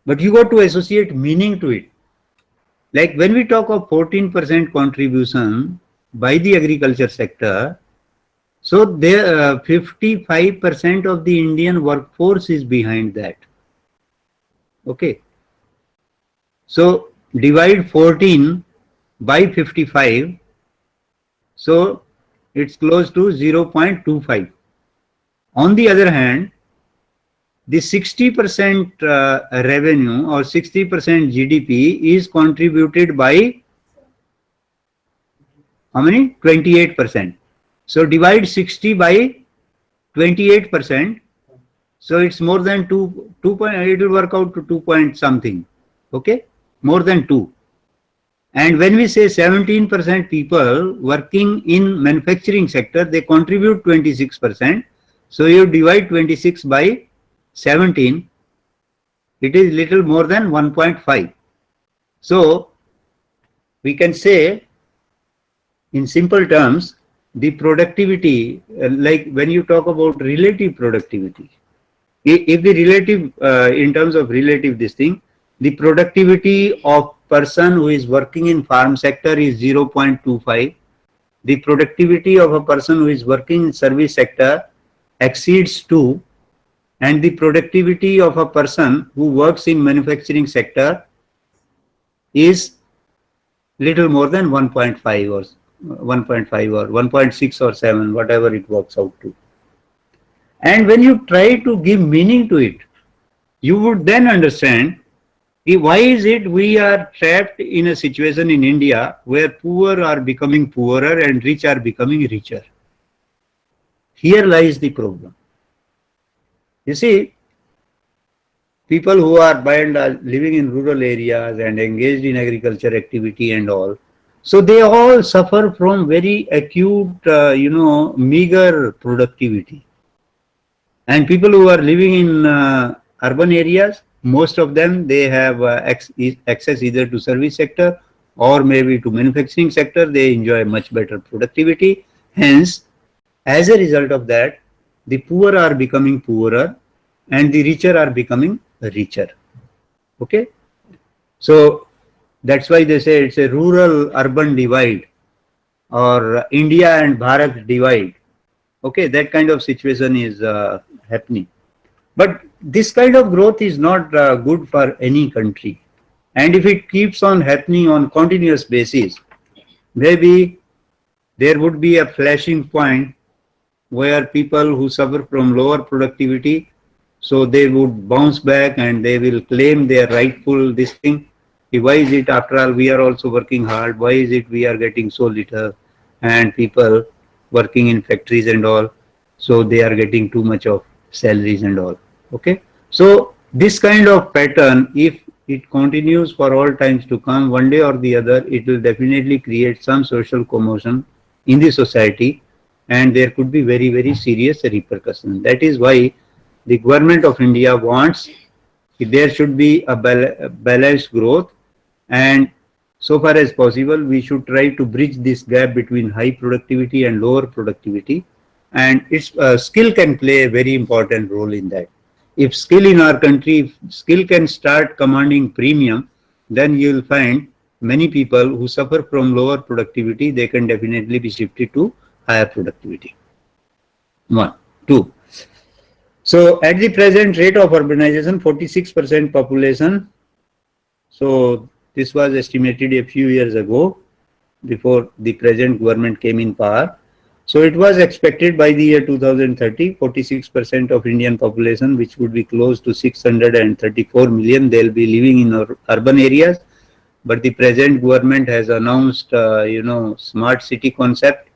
But you got to associate meaning to it. Like when we talk of 14% contribution by the agriculture sector, so there 55% of the Indian workforce is behind that. Okay. So divide 14 by 55. So it's close to 0.25. On the other hand, the 60% revenue or 60% GDP is contributed by how many? 28%. So divide 60 by 28%. So it's more than 2 point, it will work out to 2 point something. Okay, more than 2. And when we say 17% people working in manufacturing sector, they contribute 26%. So you divide 26 by 17, it is little more than 1.5. So we can say in simple terms, the productivity, like when you talk about relative productivity, if the relative, in terms of relative this thing, the productivity of person who is working in farm sector is 0.25. The productivity of a person who is working in service sector exceeds 2. And the productivity of a person who works in manufacturing sector is little more than 1.5 or 1.5 or 1.6 or 7, whatever it works out to. And when you try to give meaning to it, you would then understand why is it we are trapped in a situation in India where poor are becoming poorer and rich are becoming richer. Here lies the problem. You see, people who are by and large living in rural areas and engaged in agriculture activity and all, so they all suffer from very acute, meager productivity. And people who are living in urban areas, most of them, they have access either to service sector or maybe to manufacturing sector. They enjoy much better productivity. Hence, as a result of that, the poor are becoming poorer and the richer are becoming richer. Okay. So that's why they say it's a rural urban divide or India and Bharat divide. Okay. That kind of situation is happening. But this kind of growth is not good for any country. And if it keeps on happening on continuous basis, maybe there would be a flashing point where people who suffer from lower productivity, so they would bounce back and they will claim their rightful this thing. Why is it after all we are also working hard? Why is it we are getting so little? And people working in factories and all, so they are getting too much of salaries and all. Okay. So this kind of pattern, if it continues for all times to come, one day or the other, it will definitely create some social commotion in the society. And there could be very, very serious repercussions. That is why the government of India wants there should be a balanced growth, and so far as possible, we should try to bridge this gap between high productivity and lower productivity. And its skill can play a very important role in that. If skill in our country, if skill can start commanding premium, then you will find many people who suffer from lower productivity, they can definitely be shifted to higher productivity. 1. 2. So at the present rate of urbanization, 46% population. So this was estimated a few years ago before the present government came in power. So it was expected by the year 2030, 46% of Indian population, which would be close to 634 million, they'll be living in urban areas. But the present government has announced, smart city concept,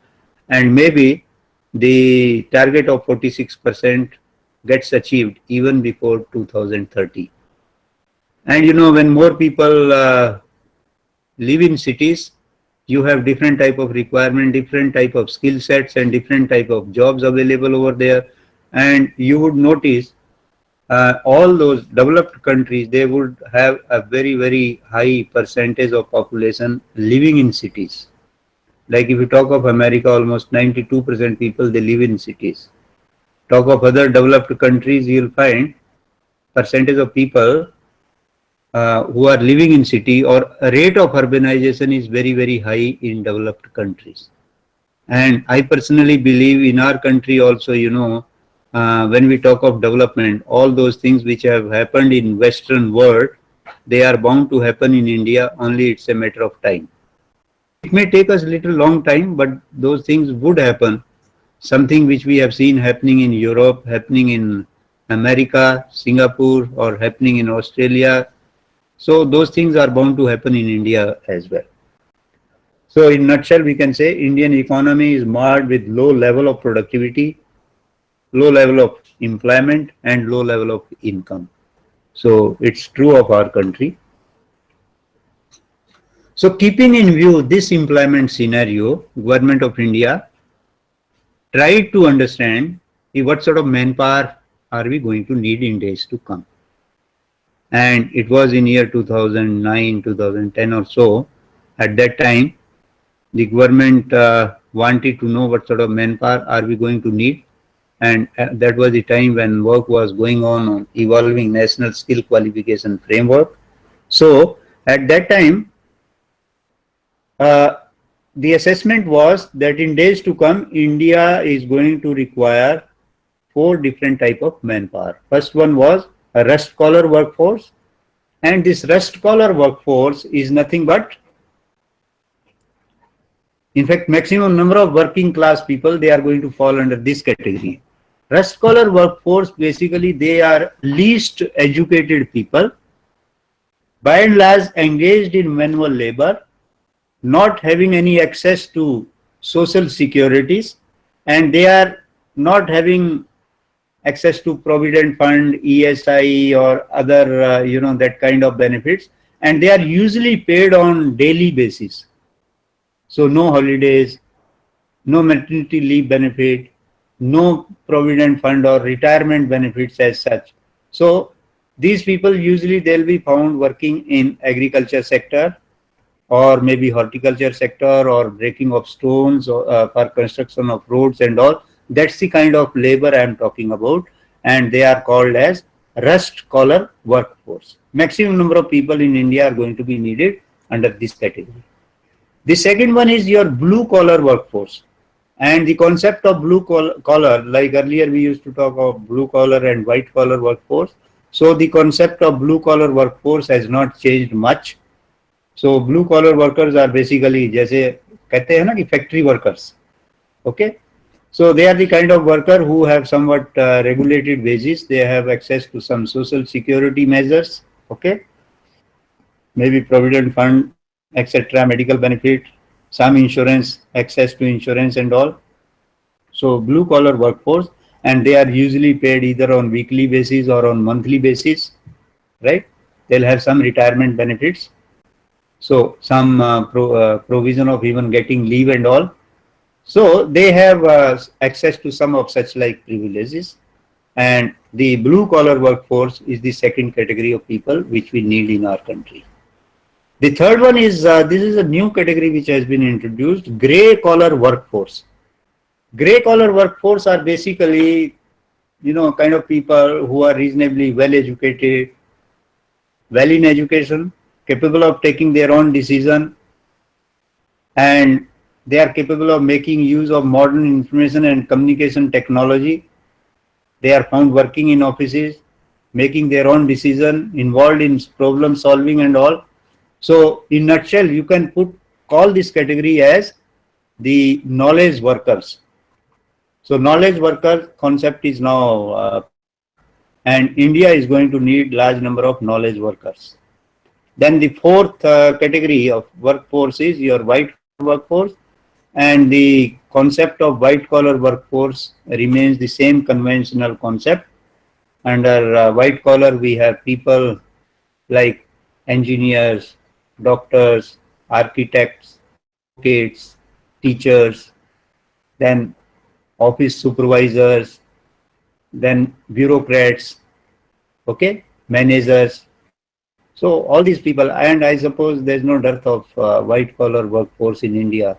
and maybe the target of 46% gets achieved even before 2030. And you know, when more people live in cities, you have different type of requirement, different type of skill sets, and different type of jobs available over there. And you would notice all those developed countries, they would have a very, very high percentage of population living in cities. Like if you talk of America, almost 92% people, they live in cities. Talk of other developed countries, you'll find percentage of people who are living in city, or a rate of urbanization is very, very high in developed countries. And I personally believe in our country also, you know, when we talk of development, all those things which have happened in Western world, they are bound to happen in India, only it's a matter of time. It may take us a little long time, but those things would happen. Something which we have seen happening in Europe, happening in America, Singapore, or happening in Australia. So those things are bound to happen in India as well. So in nutshell, we can say Indian economy is marred with low level of productivity, low level of employment, and low level of income. So it's true of our country. So keeping in view this employment scenario, Government of India tried to understand what sort of manpower are we going to need in days to come. And it was in year 2009, 2010 or so. At that time, the government wanted to know what sort of manpower are we going to need. And that was the time when work was going on evolving national skill qualification framework. So at that time, the assessment was that in days to come, India is going to require 4 different type of manpower. First one was a rust collar workforce, and this rust collar workforce is nothing but, in fact, maximum number of working class people, they are going to fall under this category. Rust collar workforce, basically they are least educated people, by and large engaged in manual labor, not having any access to social securities, and they are not having access to provident fund, ESI, or other you know, that kind of benefits, and they are usually paid on daily basis. So no holidays, no maternity leave benefit, no provident fund or retirement benefits as such. So these people usually they'll be found working in agriculture sector, or maybe horticulture sector, or breaking of stones, or for construction of roads and all. That's the kind of labor I am talking about, and they are called as rust collar workforce. Maximum number of people in India are going to be needed under this category. The second one is your blue collar workforce. And the concept of blue collar, like earlier we used to talk of blue collar and white collar workforce. So the concept of blue collar workforce has not changed much. So blue collar workers are basically, जैसे कहते हैं ना कि factory workers, okay? So they are the kind of worker who have somewhat regulated wages. They have access to some social security measures, okay? Maybe provident fund, etc., medical benefit, some insurance, access to insurance and all. So blue collar workforce, and they are usually paid either on weekly basis or on monthly basis, right? They'll have some retirement benefits. So some provision of even getting leave and all. So they have access to some of such like privileges. And the blue collar workforce is the second category of people which we need in our country. The third one is, this is a new category which has been introduced, grey collar workforce. Grey collar workforce are basically, you know, kind of people who are reasonably well educated, well in education, capable of taking their own decision, and they are capable of making use of modern information and communication technology. They are found working in offices, making their own decision, involved in problem solving and all. So in nutshell, you can call this category as the knowledge workers. So knowledge worker concept is now, and India is going to need large number of knowledge workers. Then the fourth category of workforce is your white workforce, and the concept of white collar workforce remains the same conventional concept. Under white collar, we have people like engineers, doctors, architects, advocates, teachers, then office supervisors, then bureaucrats, okay, managers. So all these people, and I suppose there's no dearth of white collar workforce in India.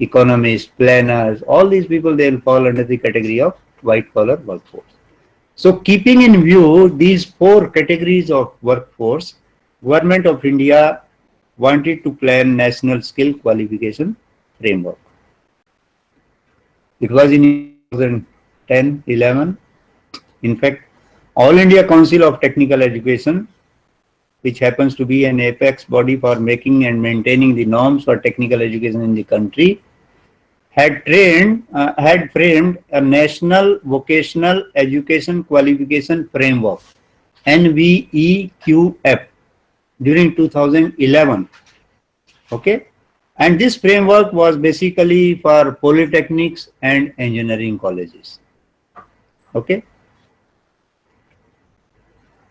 Economists, planners, all these people, they'll fall under the category of white collar workforce. So keeping in view these four categories of workforce, Government of India wanted to plan national skill qualification framework. It was in 2010-11. In fact, All India Council of Technical Education, which happens to be an apex body for making and maintaining the norms for technical education in the country, had framed a National Vocational Education Qualification Framework, NVEQF, during 2011. Okay, and this framework was basically for polytechnics and engineering colleges. Okay.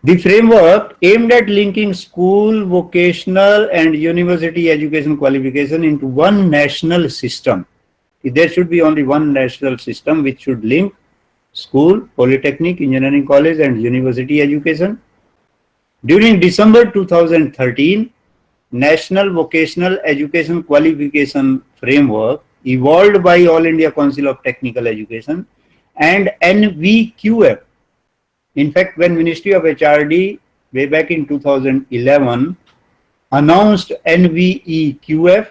The framework aimed at linking school, vocational and university education qualification into one national system. There should be only one national system which should link school, polytechnic, engineering college and university education. During December 2013, National Vocational Education Qualification Framework evolved by All India Council of Technical Education and NVQF. In fact, when Ministry of HRD way back in 2011 announced NVEQF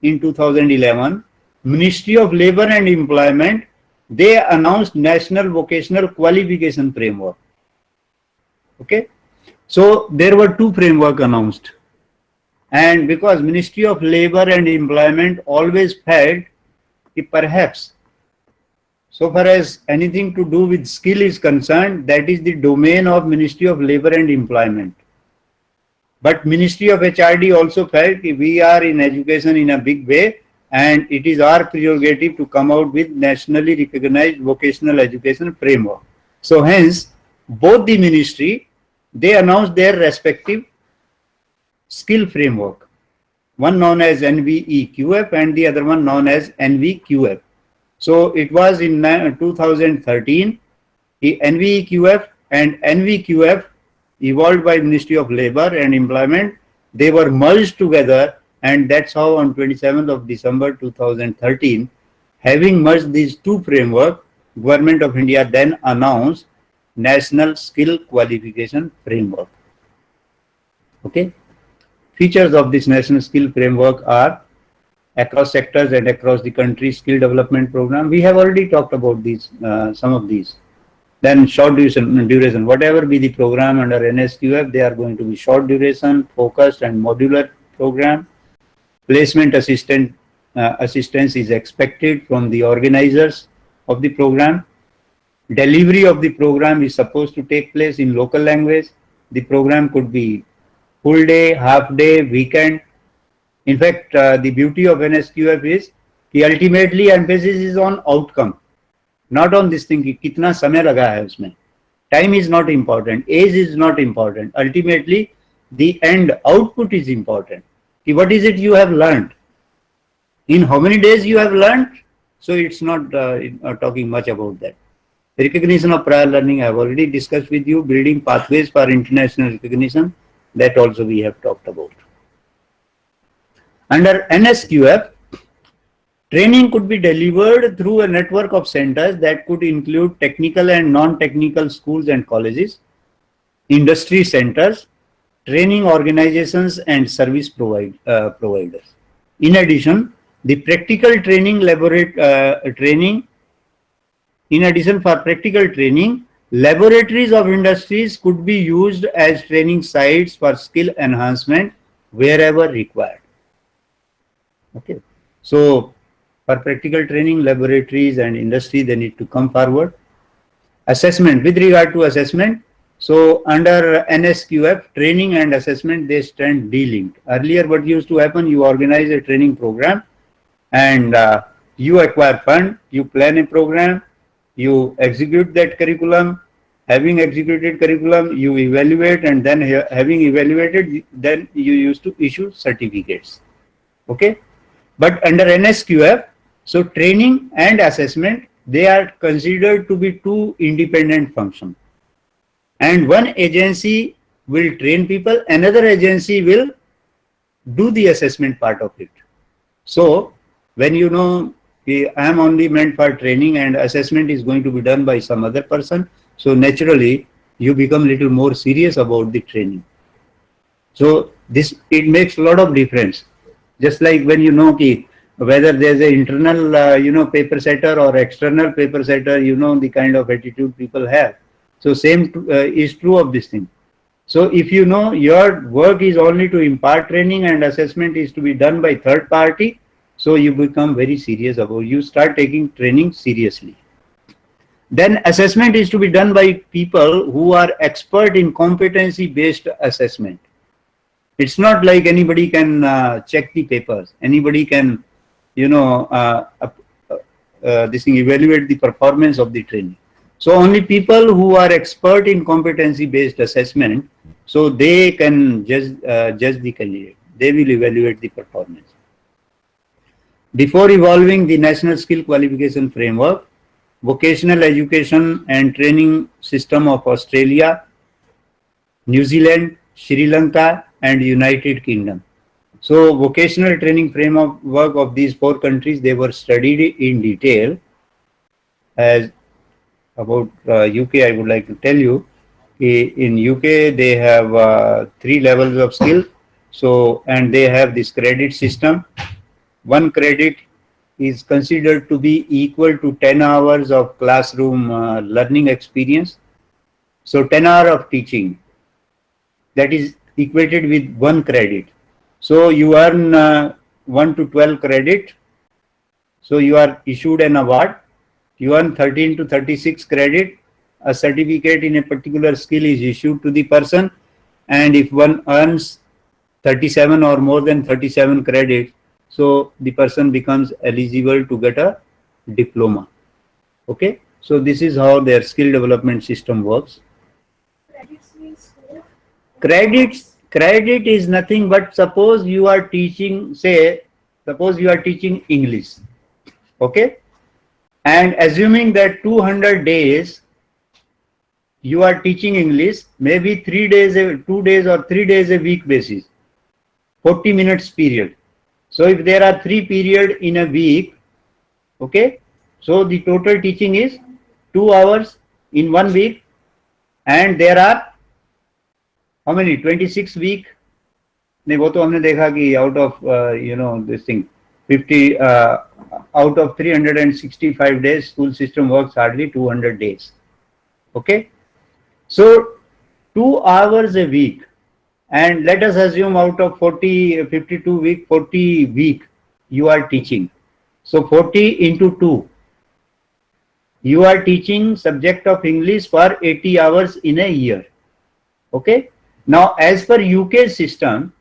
in 2011, Ministry of Labour and Employment, they announced National Vocational Qualification Framework. Okay, so there were two frameworks announced, and because Ministry of Labour and Employment always felt that perhaps so far as anything to do with skill is concerned, that is the domain of Ministry of Labour and Employment. But Ministry of HRD also felt we are in education in a big way, and it is our prerogative to come out with nationally recognized vocational education framework. So hence, both the ministry, they announced their respective skill framework, one known as NVEQF and the other one known as NVQF. So it was in 2013, the NVEQF and NVQF evolved by Ministry of Labour and Employment. They were merged together, and that's how on 27th of December 2013, having merged these two frameworks, Government of India then announced National Skill Qualification Framework. Okay. Features of this National Skill Framework are across sectors and across the country skill development program. We have already talked about these, some of these. Then short duration, whatever be the program under NSQF, they are going to be short duration, focused and modular program. Placement assistance is expected from the organizers of the program. Delivery of the program is supposed to take place in local language. The program could be full day, half day, weekend. In fact, the beauty of NSQF is that ultimately emphasis is on outcome, not on this thing कि कितना समय लगा है उसमें. Time is not important, age is not important. Ultimately, the end output is important. कि what is it you have learned? In how many days you have learned? So it's not talking much about that. Recognition of prior learning I have already discussed with you. Building pathways for international recognition, that also we have talked about. Under NSQF, training could be delivered through a network of centers that could include technical and non-technical schools and colleges, industry centers, training organizations and service providers. In addition, the practical training for practical training, laboratories of industries could be used as training sites for skill enhancement wherever required. Okay, so for practical training, laboratories and industry, they need to come forward. Assessment, with regard to assessment, so under NSQF, training and assessment, they stand de-linked. Earlier what used to happen, you organize a training program and you acquire fund, you plan a program, you execute that curriculum. Having executed curriculum, you evaluate, and then having evaluated, then you used to issue certificates. Okay, but under NSQF, so training and assessment, they are considered to be two independent functions, and one agency will train people, another agency will do the assessment part of it. So when you know I am only meant for training and assessment is going to be done by some other person, so naturally you become little more serious about the training. So this, it makes a lot of difference. Just like when you know ki, whether there's an internal paper setter or external paper setter, you know the kind of attitude people have. So same is true of this thing. So if you know your work is only to impart training and assessment is to be done by third party, so you become very serious about, you start taking training seriously. Then assessment is to be done by people who are expert in competency based assessment. It's not like anybody can check the papers, anybody can this thing, evaluate the performance of the training. So only people who are expert in competency based assessment, so they can judge the candidate, they will evaluate the performance. Before evolving the National Skill Qualification Framework, Vocational Education and Training System of Australia, New Zealand, Sri Lanka and United Kingdom. So vocational training framework of these four countries, they were studied in detail. As about UK, I would like to tell you, in UK they have 3 levels of skill. So, and they have this credit system. 1 credit is considered to be equal to 10 hours of classroom learning experience. So 10 hours of teaching, that is equated with 1 credit. So you earn 1 to 12 credit. So you are issued an award. You earn 13 to 36 credit. A certificate in a particular skill is issued to the person. And if one earns 37 or more than 37 credits, so the person becomes eligible to get a diploma. Okay. So this is how their skill development system works. Credit is nothing but, suppose you are teaching, suppose you are teaching English. Okay. And assuming that 200 days you are teaching English, maybe 2 days or 3 days a week basis, 40 minutes period. So if there are 3 periods in a week, okay, so the total teaching is 2 hours in 1 week, and there are how many, 26 week? नहीं, वो तो हमने देखा कि out of this thing 50 out of 365 days, school system works hardly 200 days. Okay, so 2 hours a week, and let us assume out of 52 week, 40 week you are teaching. So 40 into 2, you are teaching subject of English for 80 hours in a year. Okay. Now, as per UK system,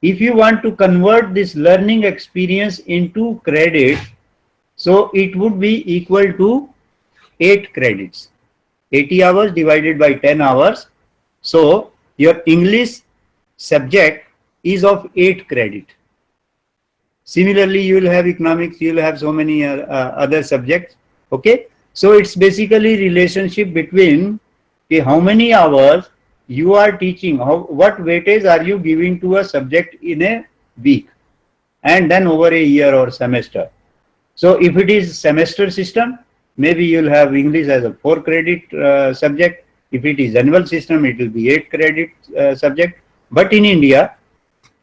if you want to convert this learning experience into credit, so it would be equal to 8 credits. 80 hours divided by 10 hours. So your English subject is of 8 credit. Similarly, you will have economics, you will have so many other subjects. Okay. So it's basically relationship between how many hours you are teaching, what weightage are you giving to a subject in a week, and then over a year or semester. So if it is semester system, maybe you'll have English as a 4 credit subject. If it is annual system, it will be 8 credit subject. But in India,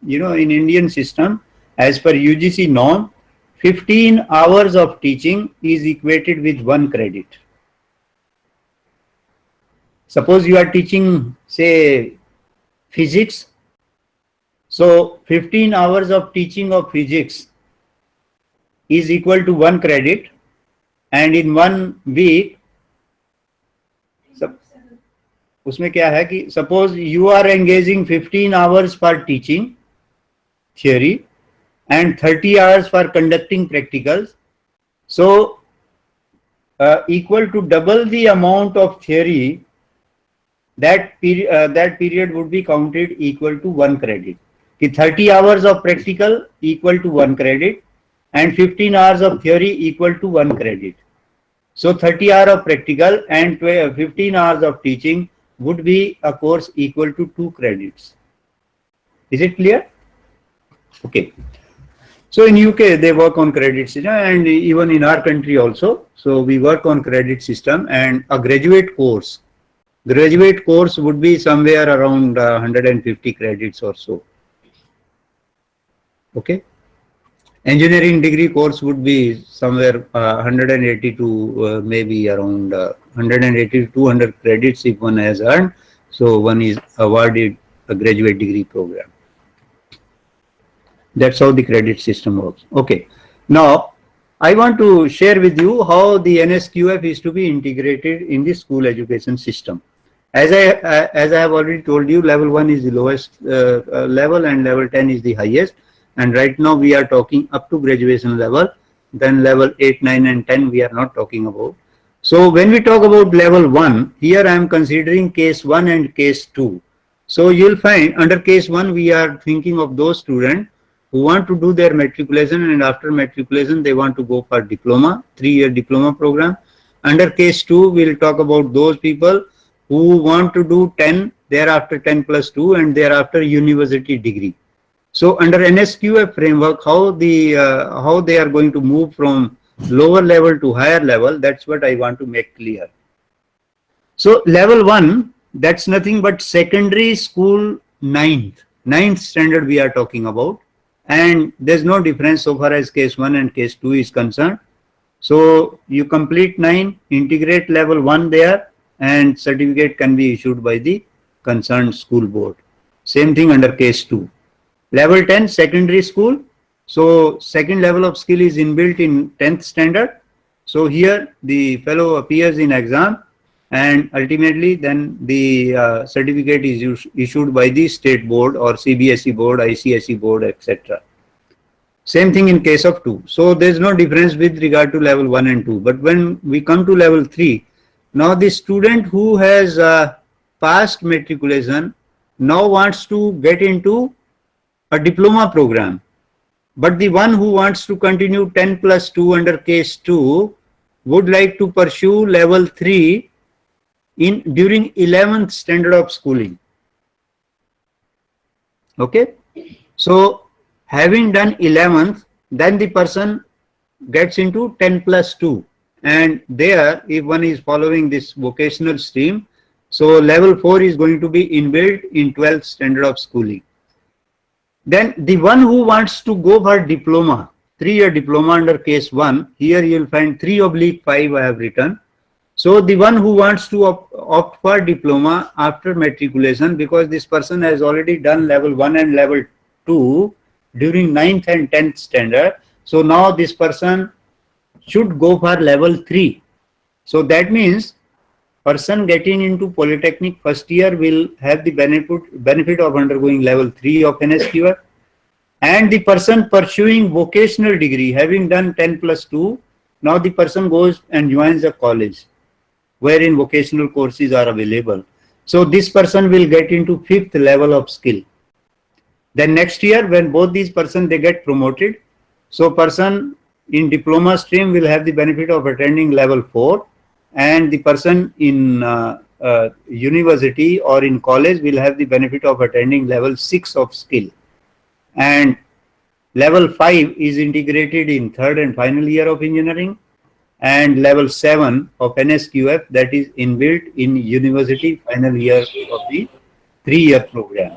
in Indian system, as per UGC norm, 15 hours of teaching is equated with 1 credit. Suppose you are teaching, say, physics. So 15 hours of teaching of physics is equal to 1 credit, and in 1 week, उसमें क्या है कि suppose you are engaging 15 hours for teaching theory, and 30 hours for conducting practicals. So equal to double the amount of theory, that period would be counted equal to 1 credit. 30 hours of practical equal to 1 credit and 15 hours of theory equal to 1 credit. So 30 hours of practical and 15 hours of teaching would be a course equal to 2 credits. Is it clear? Okay. So in UK they work on credit system, and even in our country also. So we work on credit system, and a graduate course would be somewhere around 150 credits or so. Okay. Engineering degree course would be somewhere 180 to maybe around 180 to 200 credits if one has earned. So one is awarded a graduate degree program. That's how the credit system works. Okay. Now, I want to share with you how the NSQF is to be integrated in the school education system. As I have already told you, level 1 is the lowest level and level 10 is the highest. And right now we are talking up to graduation level. Then level 8, 9 and 10 we are not talking about. So when we talk about level 1, here I am considering case 1 and case 2. So you'll find under case 1 we are thinking of those students who want to do their matriculation, and after matriculation they want to go for diploma, 3-year diploma program. Under case 2 we'll talk about those people who want to do 10, thereafter 10 plus 2 and thereafter university degree. So under NSQF framework, how they are going to move from lower level to higher level, that's what I want to make clear. So level 1, that's nothing but secondary school ninth standard we are talking about, and there's no difference so far as case 1 and case 2 is concerned. So you complete 9, integrate level 1 there, and certificate can be issued by the concerned school board. Same thing under case 2. Level 10, secondary school. So second level of skill is inbuilt in 10th standard. So here the fellow appears in exam, and ultimately then the certificate is issued by the state board or CBSE board, ICSE board, etc. Same thing in case of 2. So there is no difference with regard to level 1 and 2. But when we come to level 3, now the student who has passed matriculation now wants to get into a diploma program, but the one who wants to continue 10 plus 2 under case 2 would like to pursue level 3 during 11th standard of schooling. Okay, so having done 11th, then the person gets into 10 plus 2, and there if one is following this vocational stream, so level 4 is going to be inbuilt in 12th standard of schooling. Then the one who wants to go for diploma, 3-year diploma under case 1, here you will find 3/5 I have written. So the one who wants to opt for diploma after matriculation, because this person has already done level 1 and level 2 during 9th and 10th standard. So now this person should go for level 3. So that means person getting into polytechnic first year will have the benefit of undergoing level 3 of NSQF, and the person pursuing vocational degree having done 10 plus 2, now the person goes and joins a college wherein vocational courses are available. So this person will get into 5th level of skill. Then next year when both these persons they get promoted, so person in diploma stream will have the benefit of attending level 4, and the person in university or in college will have the benefit of attending level 6 of skill. And level 5 is integrated in 3rd and final year of engineering, and level 7 of NSQF, that is inbuilt in university final year of the 3-year program.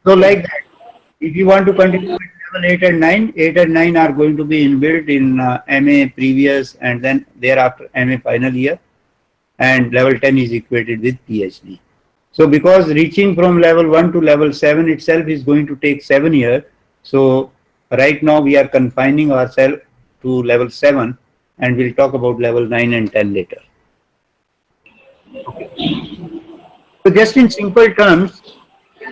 So like that, if you want to continue with level 8 and 9, 8 and 9 are going to be inbuilt in MA previous and then thereafter MA final year, and level 10 is equated with PhD. So because reaching from level 1 to level 7 itself is going to take 7 years, so right now we are confining ourselves to level 7, and we'll talk about level 9 and 10 later. Okay. So just in simple terms,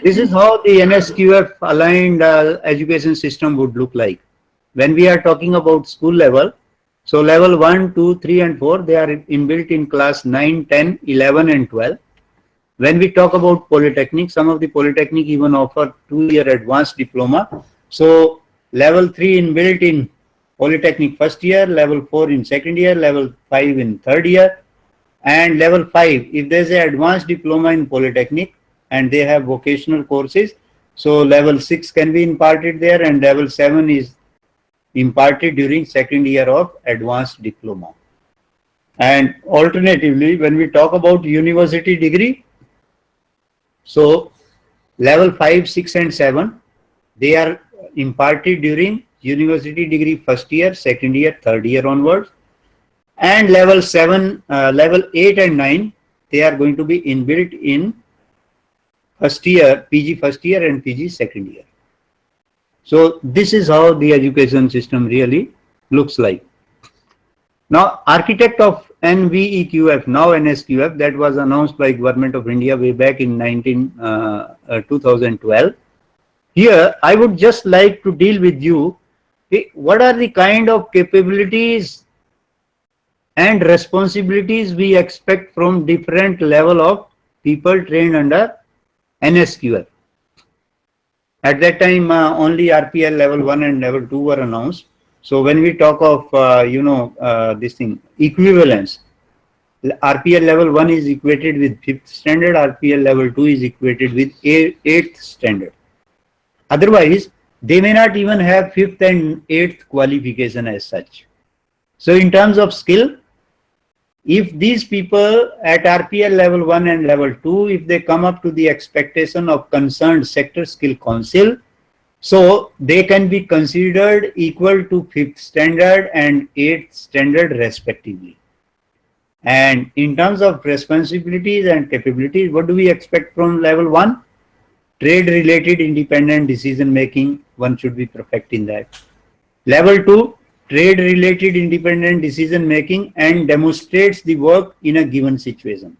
This is how the NSQF aligned education system would look like. When we are talking about school level, so level 1, 2, 3 and 4, they are inbuilt in class 9, 10, 11 and 12. When we talk about polytechnic, some of the polytechnic even offer 2-year advanced diploma. So level 3 inbuilt in polytechnic first year, level 4 in second year, level 5 in third year, and level 5 if there is an advanced diploma in polytechnic and they have vocational courses, so level 6 can be imparted there, and level 7 is imparted during second year of advanced diploma. And alternatively, when we talk about university degree, so level 5, 6 and 7, they are imparted during university degree first year, second year, third year onwards. And level 7, level 8 and 9, they are going to be inbuilt in first year, PG first year and PG second year. So this is how the education system really looks like. Now, architect of NVEQF, now NSQF, that was announced by Government of India way back in 2012. Here, I would just like to deal with you, what are the kind of capabilities and responsibilities we expect from different level of people trained under NSQF. At that time, only RPL level 1 and level 2 were announced. So when we talk of, this thing, equivalence, RPL level 1 is equated with 5th standard, RPL level 2 is equated with 8th standard. Otherwise, they may not even have 5th and 8th qualification as such. So in terms of skill, if these people at RPL level 1 and level 2, if they come up to the expectation of concerned sector skill council, so they can be considered equal to 5th standard and 8th standard respectively. And in terms of responsibilities and capabilities, what do we expect from level 1? Trade related independent decision making, one should be perfect in that. Level 2, trade related independent decision making and demonstrates the work in a given situation.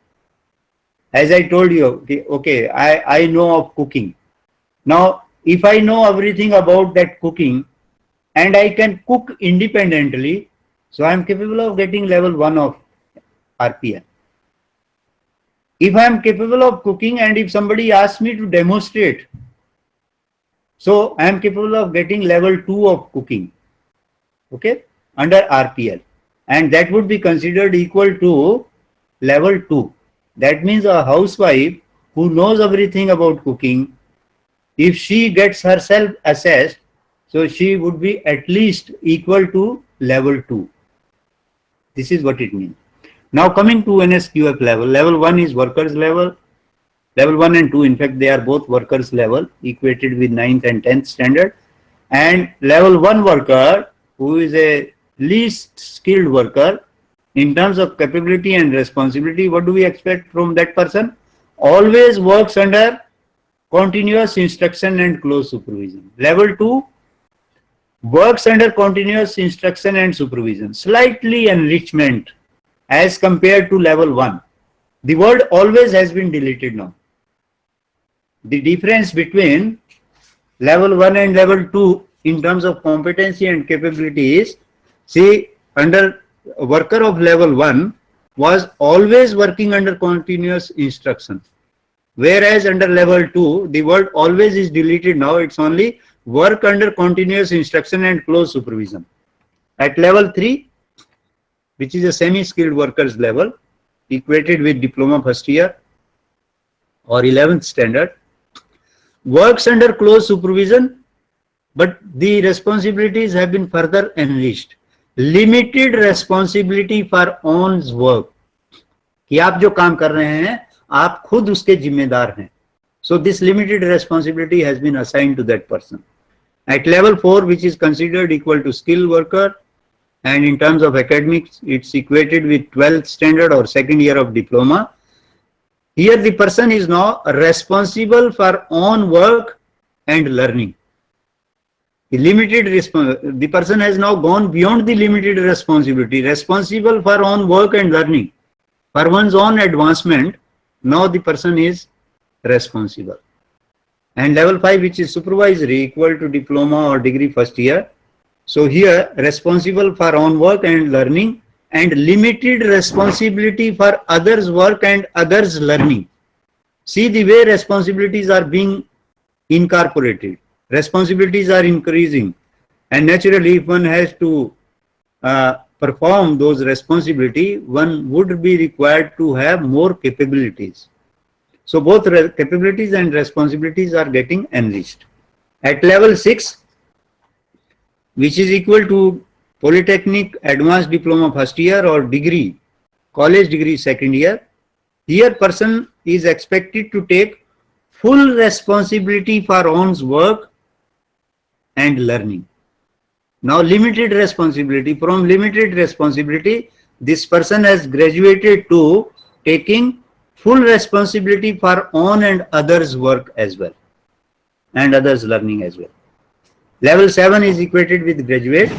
As I told you, okay, I know of cooking. Now, if I know everything about that cooking and I can cook independently, so I am capable of getting level 1 of RPL. If I am capable of cooking and if somebody asks me to demonstrate, so I am capable of getting level 2 of cooking, okay, under RPL, and that would be considered equal to level 2. That means a housewife who knows everything about cooking, if she gets herself assessed, so she would be at least equal to level 2. This is what it means. Now coming to NSQF level, level 1 is workers level. Level 1 and 2, in fact, they are both workers level, equated with 9th and 10th standard. And level 1 worker, who is a least skilled worker, in terms of capability and responsibility, what do we expect from that person? Always works under continuous instruction and close supervision. Level 2 works under continuous instruction and supervision, slightly enrichment as compared to level 1. The word always has been deleted now. The difference between level 1 and level 2 in terms of competency and capability is, see, under a worker of level 1 was always working under continuous instruction. Whereas under level 2, the word always is deleted now. It's only work under continuous instruction and close supervision. At level 3, which is a semi-skilled workers level, equated with diploma first year or 11th standard, works under close supervision, but the responsibilities have been further enriched. Limited responsibility for own work. कि आप जो काम कर रहे हैं, आप खुद उसके जिम्मेदार हैं. So this limited responsibility has been assigned to that person. At level 4, which is considered equal to skilled worker, and in terms of academics, it's equated with 12th standard or second year of diploma. Here the person is now responsible for own work and learning. The person has now gone beyond the limited responsibility, responsible for own work and learning. For one's own advancement, now the person is responsible. And level 5, which is supervisory, equal to diploma or degree first year. So here, responsible for own work and learning, and limited responsibility for others' work and others' learning. See the way responsibilities are being incorporated. Responsibilities are increasing, and naturally, if one has to perform those responsibilities, one would be required to have more capabilities. So both capabilities and responsibilities are getting enriched. At level 6, which is equal to Polytechnic Advanced Diploma first year or degree, college degree second year, here person is expected to take full responsibility for one's work and learning. Now limited responsibility, from limited responsibility, this person has graduated to taking full responsibility for own and others' work as well, and others' learning as well. Level 7 is equated with graduate.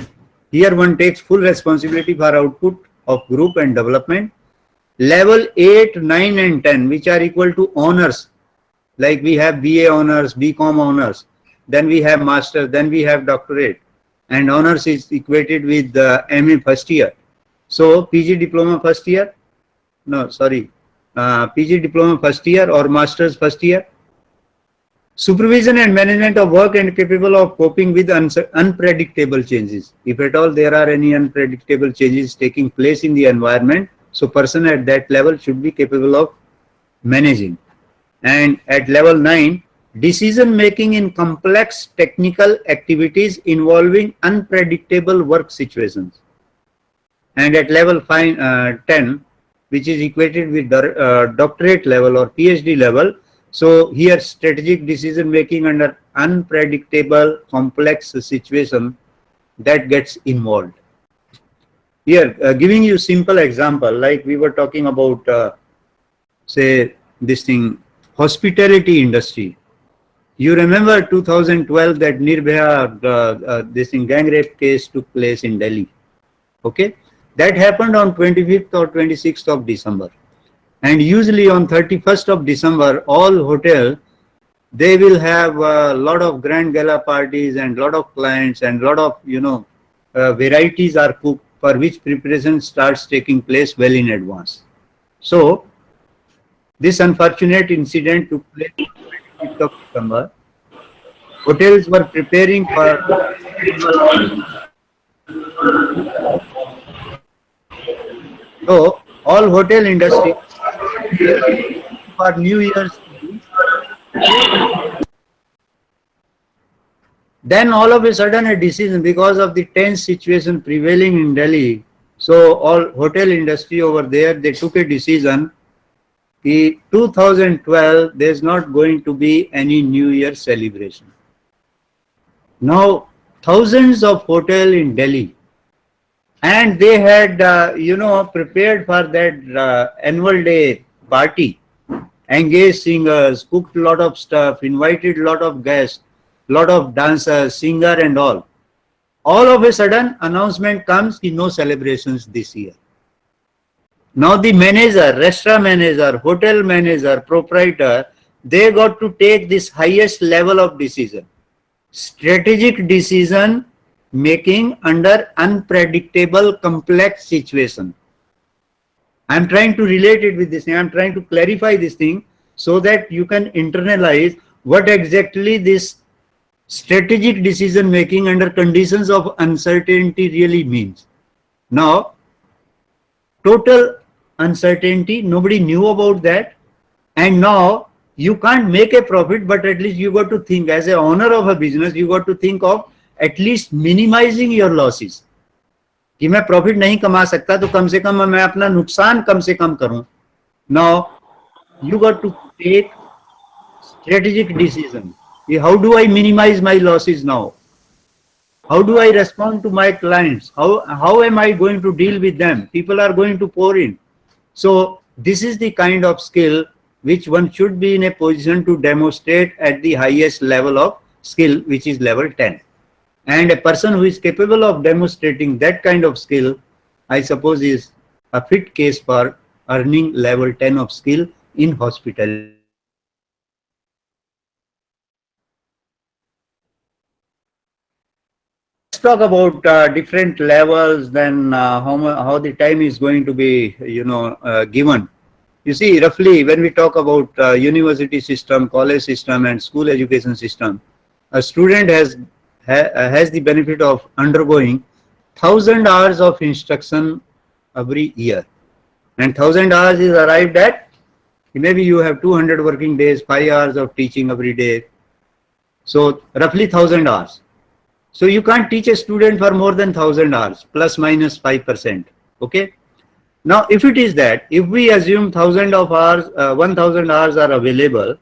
Here one takes full responsibility for output of group and development. Level 8, 9 and 10, which are equal to honors, like we have BA honors, BCom honors, then we have master, then we have doctorate, and honors is equated with the MA first year. So PG diploma first year, no sorry, PG diploma first year or master's first year. Supervision and management of work and capable of coping with unpredictable changes. If at all there are any unpredictable changes taking place in the environment, so person at that level should be capable of managing. And at level 9, decision making in complex technical activities involving unpredictable work situations. And at level 10, which is equated with doctorate level or PhD level, so here strategic decision making under unpredictable complex situation that gets involved. Here giving you simple example, like we were talking about say this thing, hospitality industry. You remember 2012 that Nirbhaya this thing, gang rape case took place in Delhi. Okay, that happened on 25th or 26th of December. And usually on 31st of December, all hotel, they will have a lot of grand gala parties and lot of clients and lot of, varieties are cooked, for which preparation starts taking place well in advance. So this unfortunate incident took place on 25th of December. Hotels were preparing for so all hotel industry for New Year's Eve. Then all of a sudden a decision, because of the tense situation prevailing in Delhi, so all hotel industry over there, they took a decision, 2012 there is not going to be any New Year celebration. Now thousands of hotels in Delhi, and they had prepared for that annual day party, engaged singers, cooked a lot of stuff, invited a lot of guests, lot of dancers, singer and all. All of a sudden announcement comes, no celebrations this year. Now the manager, restaurant manager, hotel manager, proprietor, they got to take this highest level of decision. Strategic decision making under unpredictable complex situation. I am trying to relate it with this thing. I am trying to clarify this thing so that you can internalize what exactly this strategic decision making under conditions of uncertainty really means. Now, total uncertainty, nobody knew about that, and now you can't make a profit, but at least you got to think, as an owner of a business, you got to think of at least minimizing your losses. कि मैं profit नहीं कमा सकता तो कम से कम मैं अपना नुकसान कम से कम करूं. Now you got to take strategic decision. How do I minimize my losses now? How do I respond to my clients? How am I going to deal with them? People are going to pour in. So this is the kind of skill which one should be in a position to demonstrate at the highest level of skill, which is level 10. And a person who is capable of demonstrating that kind of skill, I suppose, is a fit case for earning level 10 of skill in hospitality. talk about different levels, then how the time is going to be, given. You see, roughly when we talk about university system, college system, and school education system, a student has the benefit of undergoing 1,000 hours of instruction every year, and 1,000 hours is arrived at, maybe you have 200 working days, 5 hours of teaching every day, so roughly 1,000 hours. So you can't teach a student for more than 1,000 hours, plus minus 5%. Okay. Now, if it is that, if we assume 1,000 hours are available,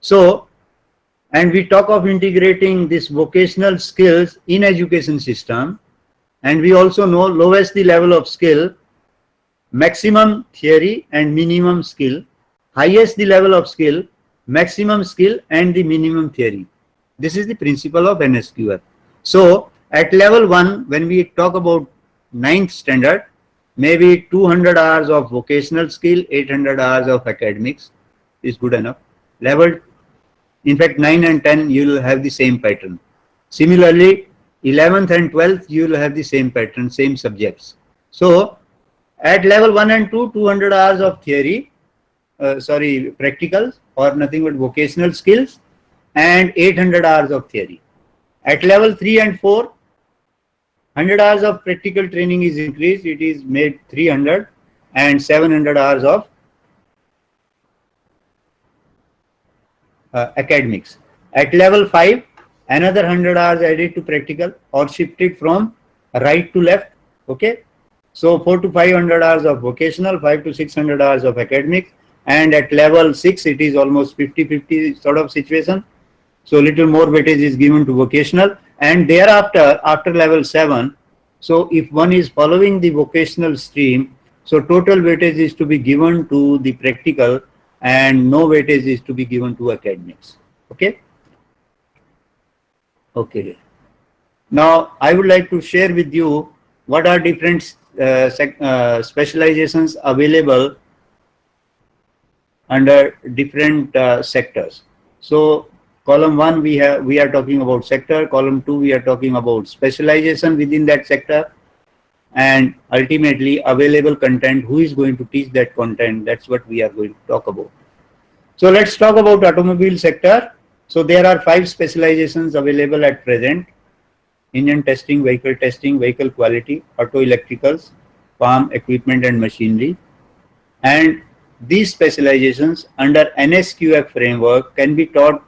so, and we talk of integrating this vocational skills in education system, and we also know lowest the level of skill, maximum theory and minimum skill, highest the level of skill, maximum skill and the minimum theory. This is the principle of NSQF. So at level 1, when we talk about 9th standard, maybe 200 hours of vocational skill, 800 hours of academics is good enough. Level, in fact, 9 and 10, you will have the same pattern. Similarly, 11th and 12th, you will have the same pattern, same subjects. So at level 1 and 2, 200 hours of theory, practicals, or nothing but vocational skills, and 800 hours of theory. At level 3 and 4, 100 hours of practical training is increased. It is made 300 and 700 hours of academics. At level 5, another 100 hours added to practical or shifted from right to left. Okay. So 400 to 500 hours of vocational, 500 to 600 hours of academics. And at level 6, it is almost 50-50 sort of situation. So little more weightage is given to vocational, and thereafter, after level 7, so if one is following the vocational stream, so total weightage is to be given to the practical and no weightage is to be given to academics. Okay. Okay. Now I would like to share with you what are different specializations available under different sectors. So column 1, we are talking about sector. Column 2, we are talking about specialization within that sector, and ultimately available content. Who is going to teach that content? That's what we are going to talk about. So let's talk about automobile sector. So there are 5 specializations available at present: engine testing, vehicle quality, auto electricals, farm equipment and machinery. And these specializations under NSQF framework can be taught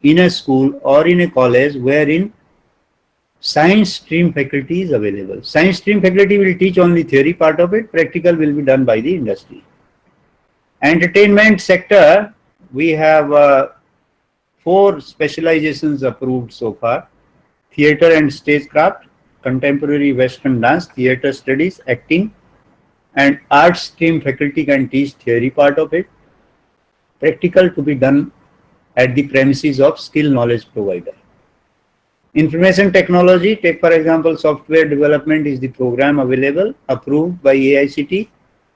in a school or in a college wherein science stream faculty is available. Science stream faculty will teach only theory part of it, practical will be done by the industry. Entertainment sector, we have 4 specializations approved so far: theater and stagecraft, contemporary western dance, theater studies, acting, and art stream faculty can teach theory part of it, practical to be done at the premises of skill knowledge provider. Information technology, take for example software development is the program available approved by AICTE,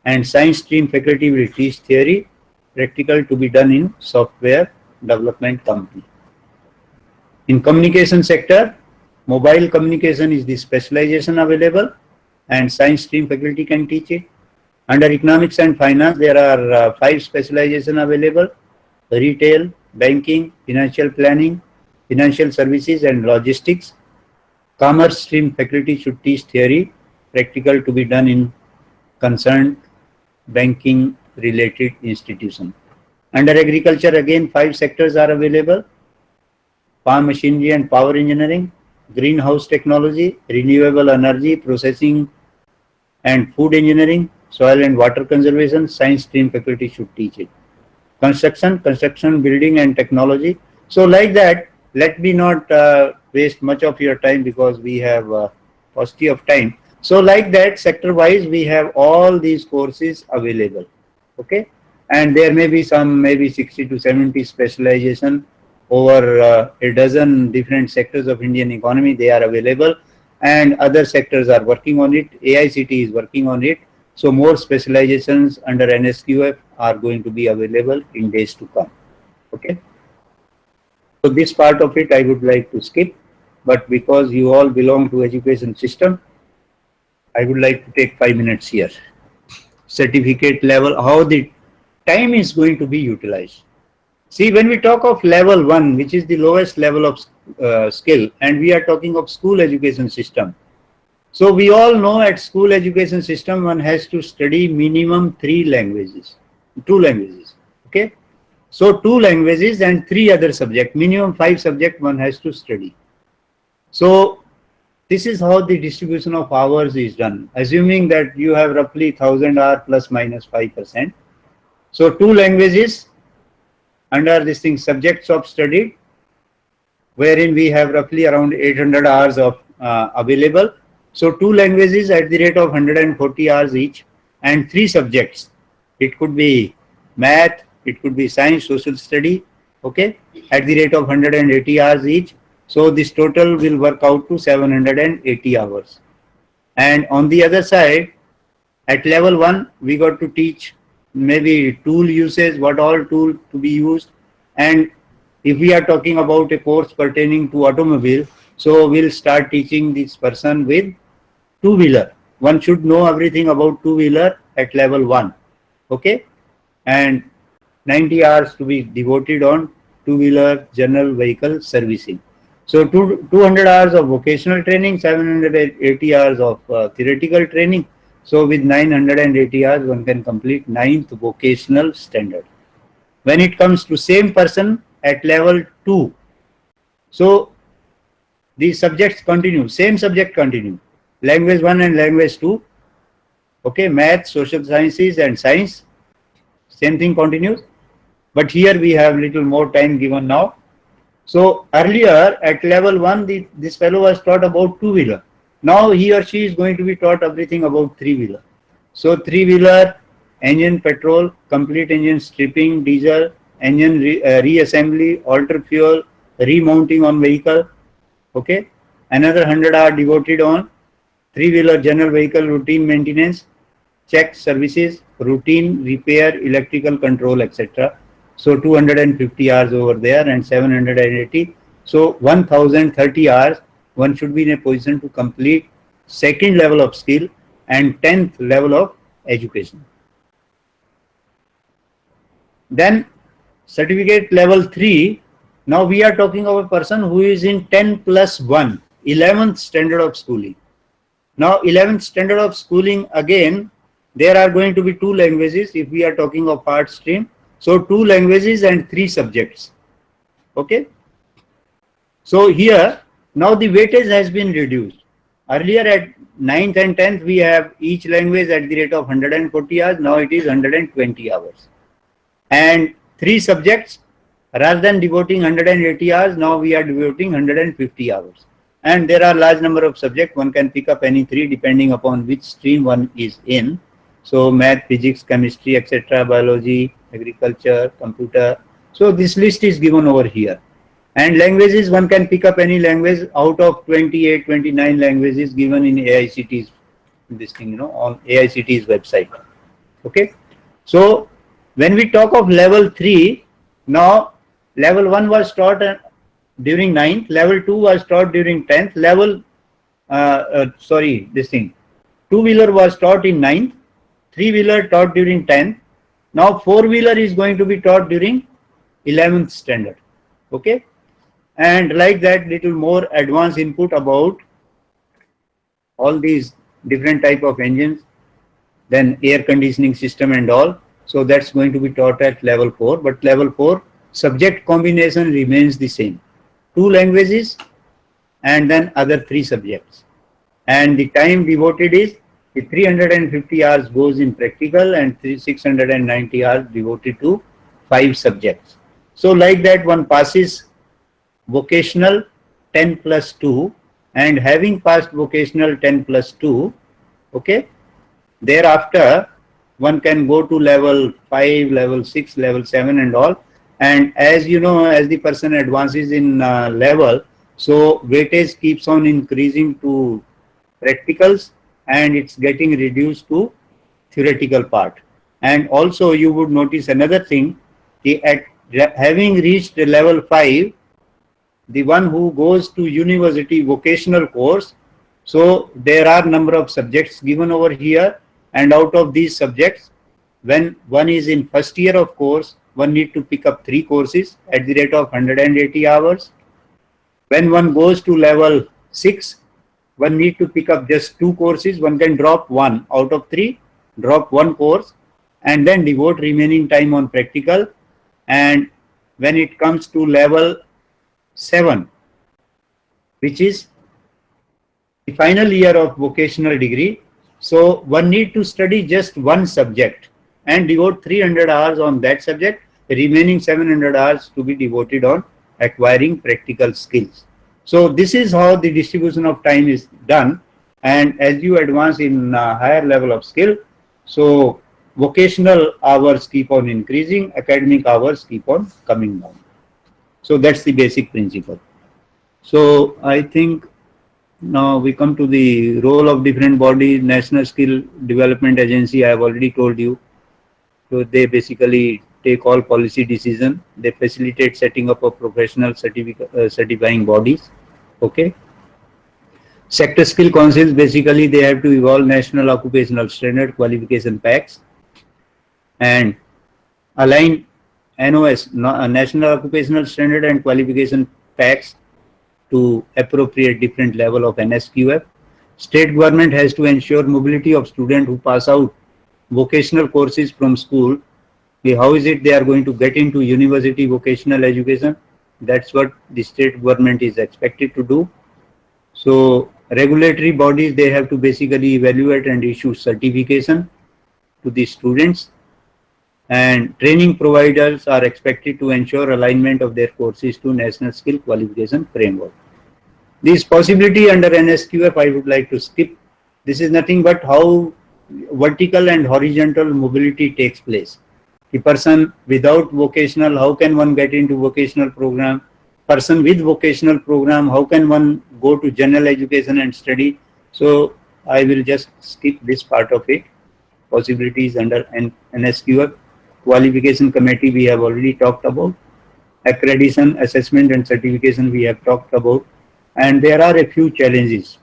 and science stream faculty will teach theory, practical to be done in software development company. In communication sector, mobile communication is the specialization available and science stream faculty can teach it. Under economics and finance, there are 5 specializations available: retail, banking, financial planning, financial services and logistics. Commerce stream faculty should teach theory, practical to be done in concerned banking related institution. Under agriculture, again 5 sectors are available: farm machinery and power engineering, greenhouse technology, renewable energy, processing and food engineering, soil and water conservation. Science stream faculty should teach it. Construction, building and technology. So like that, let me not waste much of your time because we have paucity of time. So like that, sector wise, we have all these courses available. Okay. And there may be some, maybe 60 to 70 specialization over a dozen different sectors of Indian economy. They are available and other sectors are working on it. AICTE is working on it. So more specializations under NSQF are going to be available in days to come. Okay. So this part of it I would like to skip. but because you all belong to education system, I would like to take 5 minutes here. Certificate level, how the time is going to be utilized. See, when we talk of level 1, which is the lowest level of skill, and we are talking of school education system. So we all know at school education system, one has to study minimum 2 languages, okay? So 2 languages and 3 other subjects, minimum 5 subjects one has to study. So this is how the distribution of hours is done, assuming that you have roughly 1000 hours plus minus 5%. So 2 languages under this thing, subjects of study, wherein we have roughly around 800 hours of available. So 2 languages at the rate of 140 hours each, and 3 subjects. It could be math, it could be science, social study, okay, at the rate of 180 hours each. So this total will work out to 780 hours. And on the other side, at level 1, we got to teach maybe tool usage, what all tool to be used. And if we are talking about a course pertaining to automobile, so we'll start teaching this person with two-wheeler. One should know everything about two-wheeler at level 1, okay? And 90 hours to be devoted on two-wheeler general vehicle servicing. So 200 hours of vocational training, 780 hours of theoretical training. So with 980 hours, one can complete 9th vocational standard. When it comes to same person at level 2, so the subjects continue, same subject continue, language 1 and language 2, okay, math, social sciences and science, same thing continues. But here we have little more time given now. So earlier at level 1, this fellow was taught about two-wheeler. Now he or she is going to be taught everything about three-wheeler. So three-wheeler, engine petrol, complete engine stripping, diesel, engine reassembly, alter fuel, remounting on vehicle. Okay. Another 100 hours devoted on three-wheeler general vehicle routine maintenance, check services, routine repair, electrical control, etc. So 250 hours over there and 780. So 1030 hours one should be in a position to complete second level of skill and 10th level of education. Then certificate level 3. Now we are talking of a person who is in 10 plus 1, 11th standard of schooling. Now 11th standard of schooling, again, there are going to be 2 languages if we are talking of art stream. So 2 languages and 3 subjects. Okay. So here, now the weightage has been reduced. Earlier at 9th and 10th, we have each language at the rate of 140 hours. Now it is 120 hours. And 3 subjects, rather than devoting 180 hours, now we are devoting 150 hours. And there are large number of subjects. One can pick up any 3 depending upon which stream one is in. So math, physics, chemistry, etc., biology, agriculture, computer. So this list is given over here. And languages, one can pick up any language out of 28, 29 languages given in AICT's, this thing, on AICT's website. Okay. So when we talk of level 3, now level 1 was taught during 9th, level 2 was taught during 10th, two-wheeler was taught in 9th, three-wheeler taught during 10th. Now 4-wheeler is going to be taught during 11th standard. Okay. And like that, little more advanced input about all these different type of engines, then air conditioning system and all. So that's going to be taught at level 4, but level 4 subject combination remains the same. 2 languages and then other 3 subjects. And the time devoted is the 350 hours goes in practical and 690 hours devoted to 5 subjects. So like that one passes vocational 10 plus 2, and having passed vocational 10 plus 2, okay, thereafter one can go to level 5, level 6, level 7 and all. And as you know, as the person advances in level, so weightage keeps on increasing to practicals and it's getting reduced to theoretical part. And also you would notice another thing, at having reached level 5, the one who goes to university vocational course, so there are number of subjects given over here, and out of these subjects, when one is in first year of course, one need to pick up 3 courses at the rate of 180 hours. When one goes to level 6, one need to pick up just 2 courses. One can drop 1 out of 3, drop 1 course, and then devote remaining time on practical. And when it comes to level 7, which is the final year of vocational degree, so one need to study just 1 subject and devote 300 hours on that subject, the remaining 700 hours to be devoted on acquiring practical skills. So this is how the distribution of time is done, and as you advance in higher level of skill, so vocational hours keep on increasing, academic hours keep on coming down. So that's the basic principle. So I think now we come to the role of different bodies. National Skill Development Agency, I have already told you. So they basically take all policy decision. They facilitate setting up of professional certifying bodies. Okay. Sector skill councils, basically they have to evolve national occupational standard qualification packs and align NOS, national occupational standard and qualification packs, to appropriate different level of NSQF. State government has to ensure mobility of students who pass out vocational courses from school. How is it they are going to get into university vocational education? That's what the state government is expected to do. So regulatory bodies, they have to basically evaluate and issue certification to the students, and training providers are expected to ensure alignment of their courses to national skill qualification framework. This possibility under NSQF I would like to skip. This is nothing but how vertical and horizontal mobility takes place. The person without vocational, how can one get into vocational program? Person with vocational program, how can one go to general education and study? So I will just skip this part of it. Possibilities under NSQF. Qualification committee we have already talked about. Accreditation, assessment and certification we have talked about. And there are a few challenges.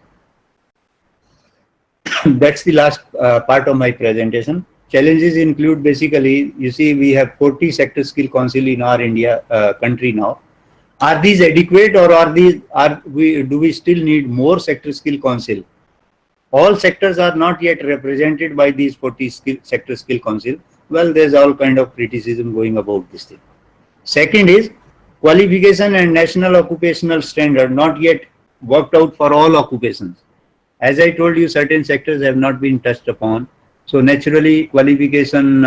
That's the last part of my presentation. Challenges include, basically, you see we have 40 sector skill council in our India country now. Are these adequate, or do we still need more sector skill council? All sectors are not yet represented by these 40 sector skill council. Well, there's all kind of criticism going about this thing. Second is qualification and national occupational standard not yet worked out for all occupations. As I told you, certain sectors have not been touched upon. So naturally, qualification,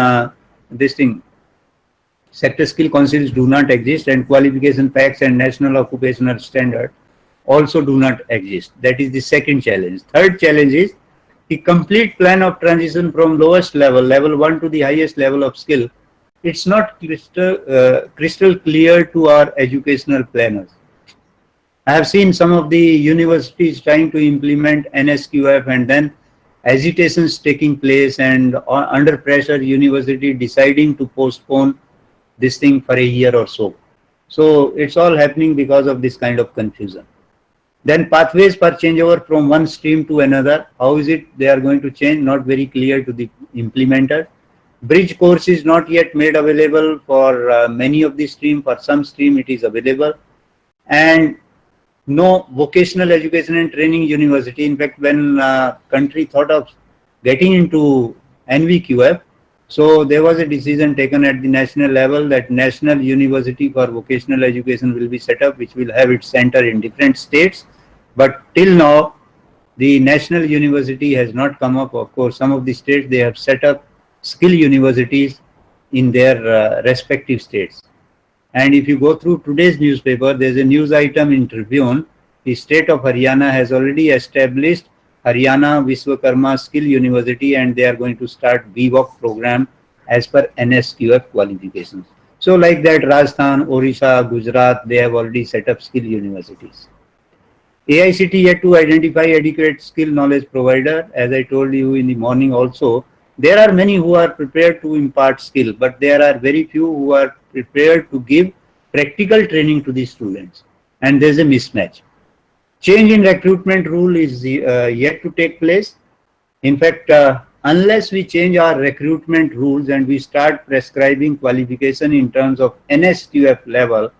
sector skill councils do not exist, and qualification packs and national occupational standard also do not exist. That is the second challenge. Third challenge is the complete plan of transition from lowest level, level 1 to the highest level of skill. It's not crystal clear to our educational planners. I have seen some of the universities trying to implement NSQF, and then agitations taking place, and under pressure university deciding to postpone this thing for a year or so. So it's all happening because of this kind of confusion. Then pathways for changeover from one stream to another. How is it they are going to change? Not very clear to the implementer. Bridge course is not yet made available for many of the stream. For some stream it is available. And no vocational education and training university. In fact, when country thought of getting into NVQF, so there was a decision taken at the national level that National University for Vocational Education will be set up, which will have its center in different states. But till now, the national university has not come up. Of course, some of the states, they have set up skill universities in their respective states. And if you go through today's newspaper, there's a news item in Tribune. The state of Haryana has already established Haryana Vishwakarma Skill University, and they are going to start VWOC program as per NSQF qualifications. So like that, Rajasthan, Orissa, Gujarat, they have already set up skill universities. AICT yet to identify adequate skill knowledge provider. As I told you in the morning also, there are many who are prepared to impart skill, but there are very few who are prepared to give practical training to the students. and there's a mismatch. Change in recruitment rule is yet to take place. In fact, unless we change our recruitment rules and we start prescribing qualification in terms of NSQF level,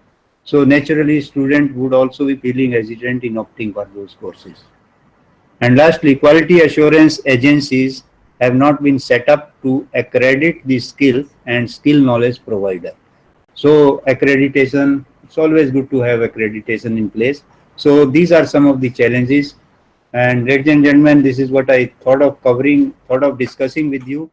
so naturally student would also be feeling hesitant in opting for those courses. And lastly, quality assurance agencies have not been set up to accredit the skills and skill knowledge provider. So accreditation, it's always good to have accreditation in place. So these are some of the challenges. And ladies and gentlemen, this is what I thought of covering, thought of discussing with you.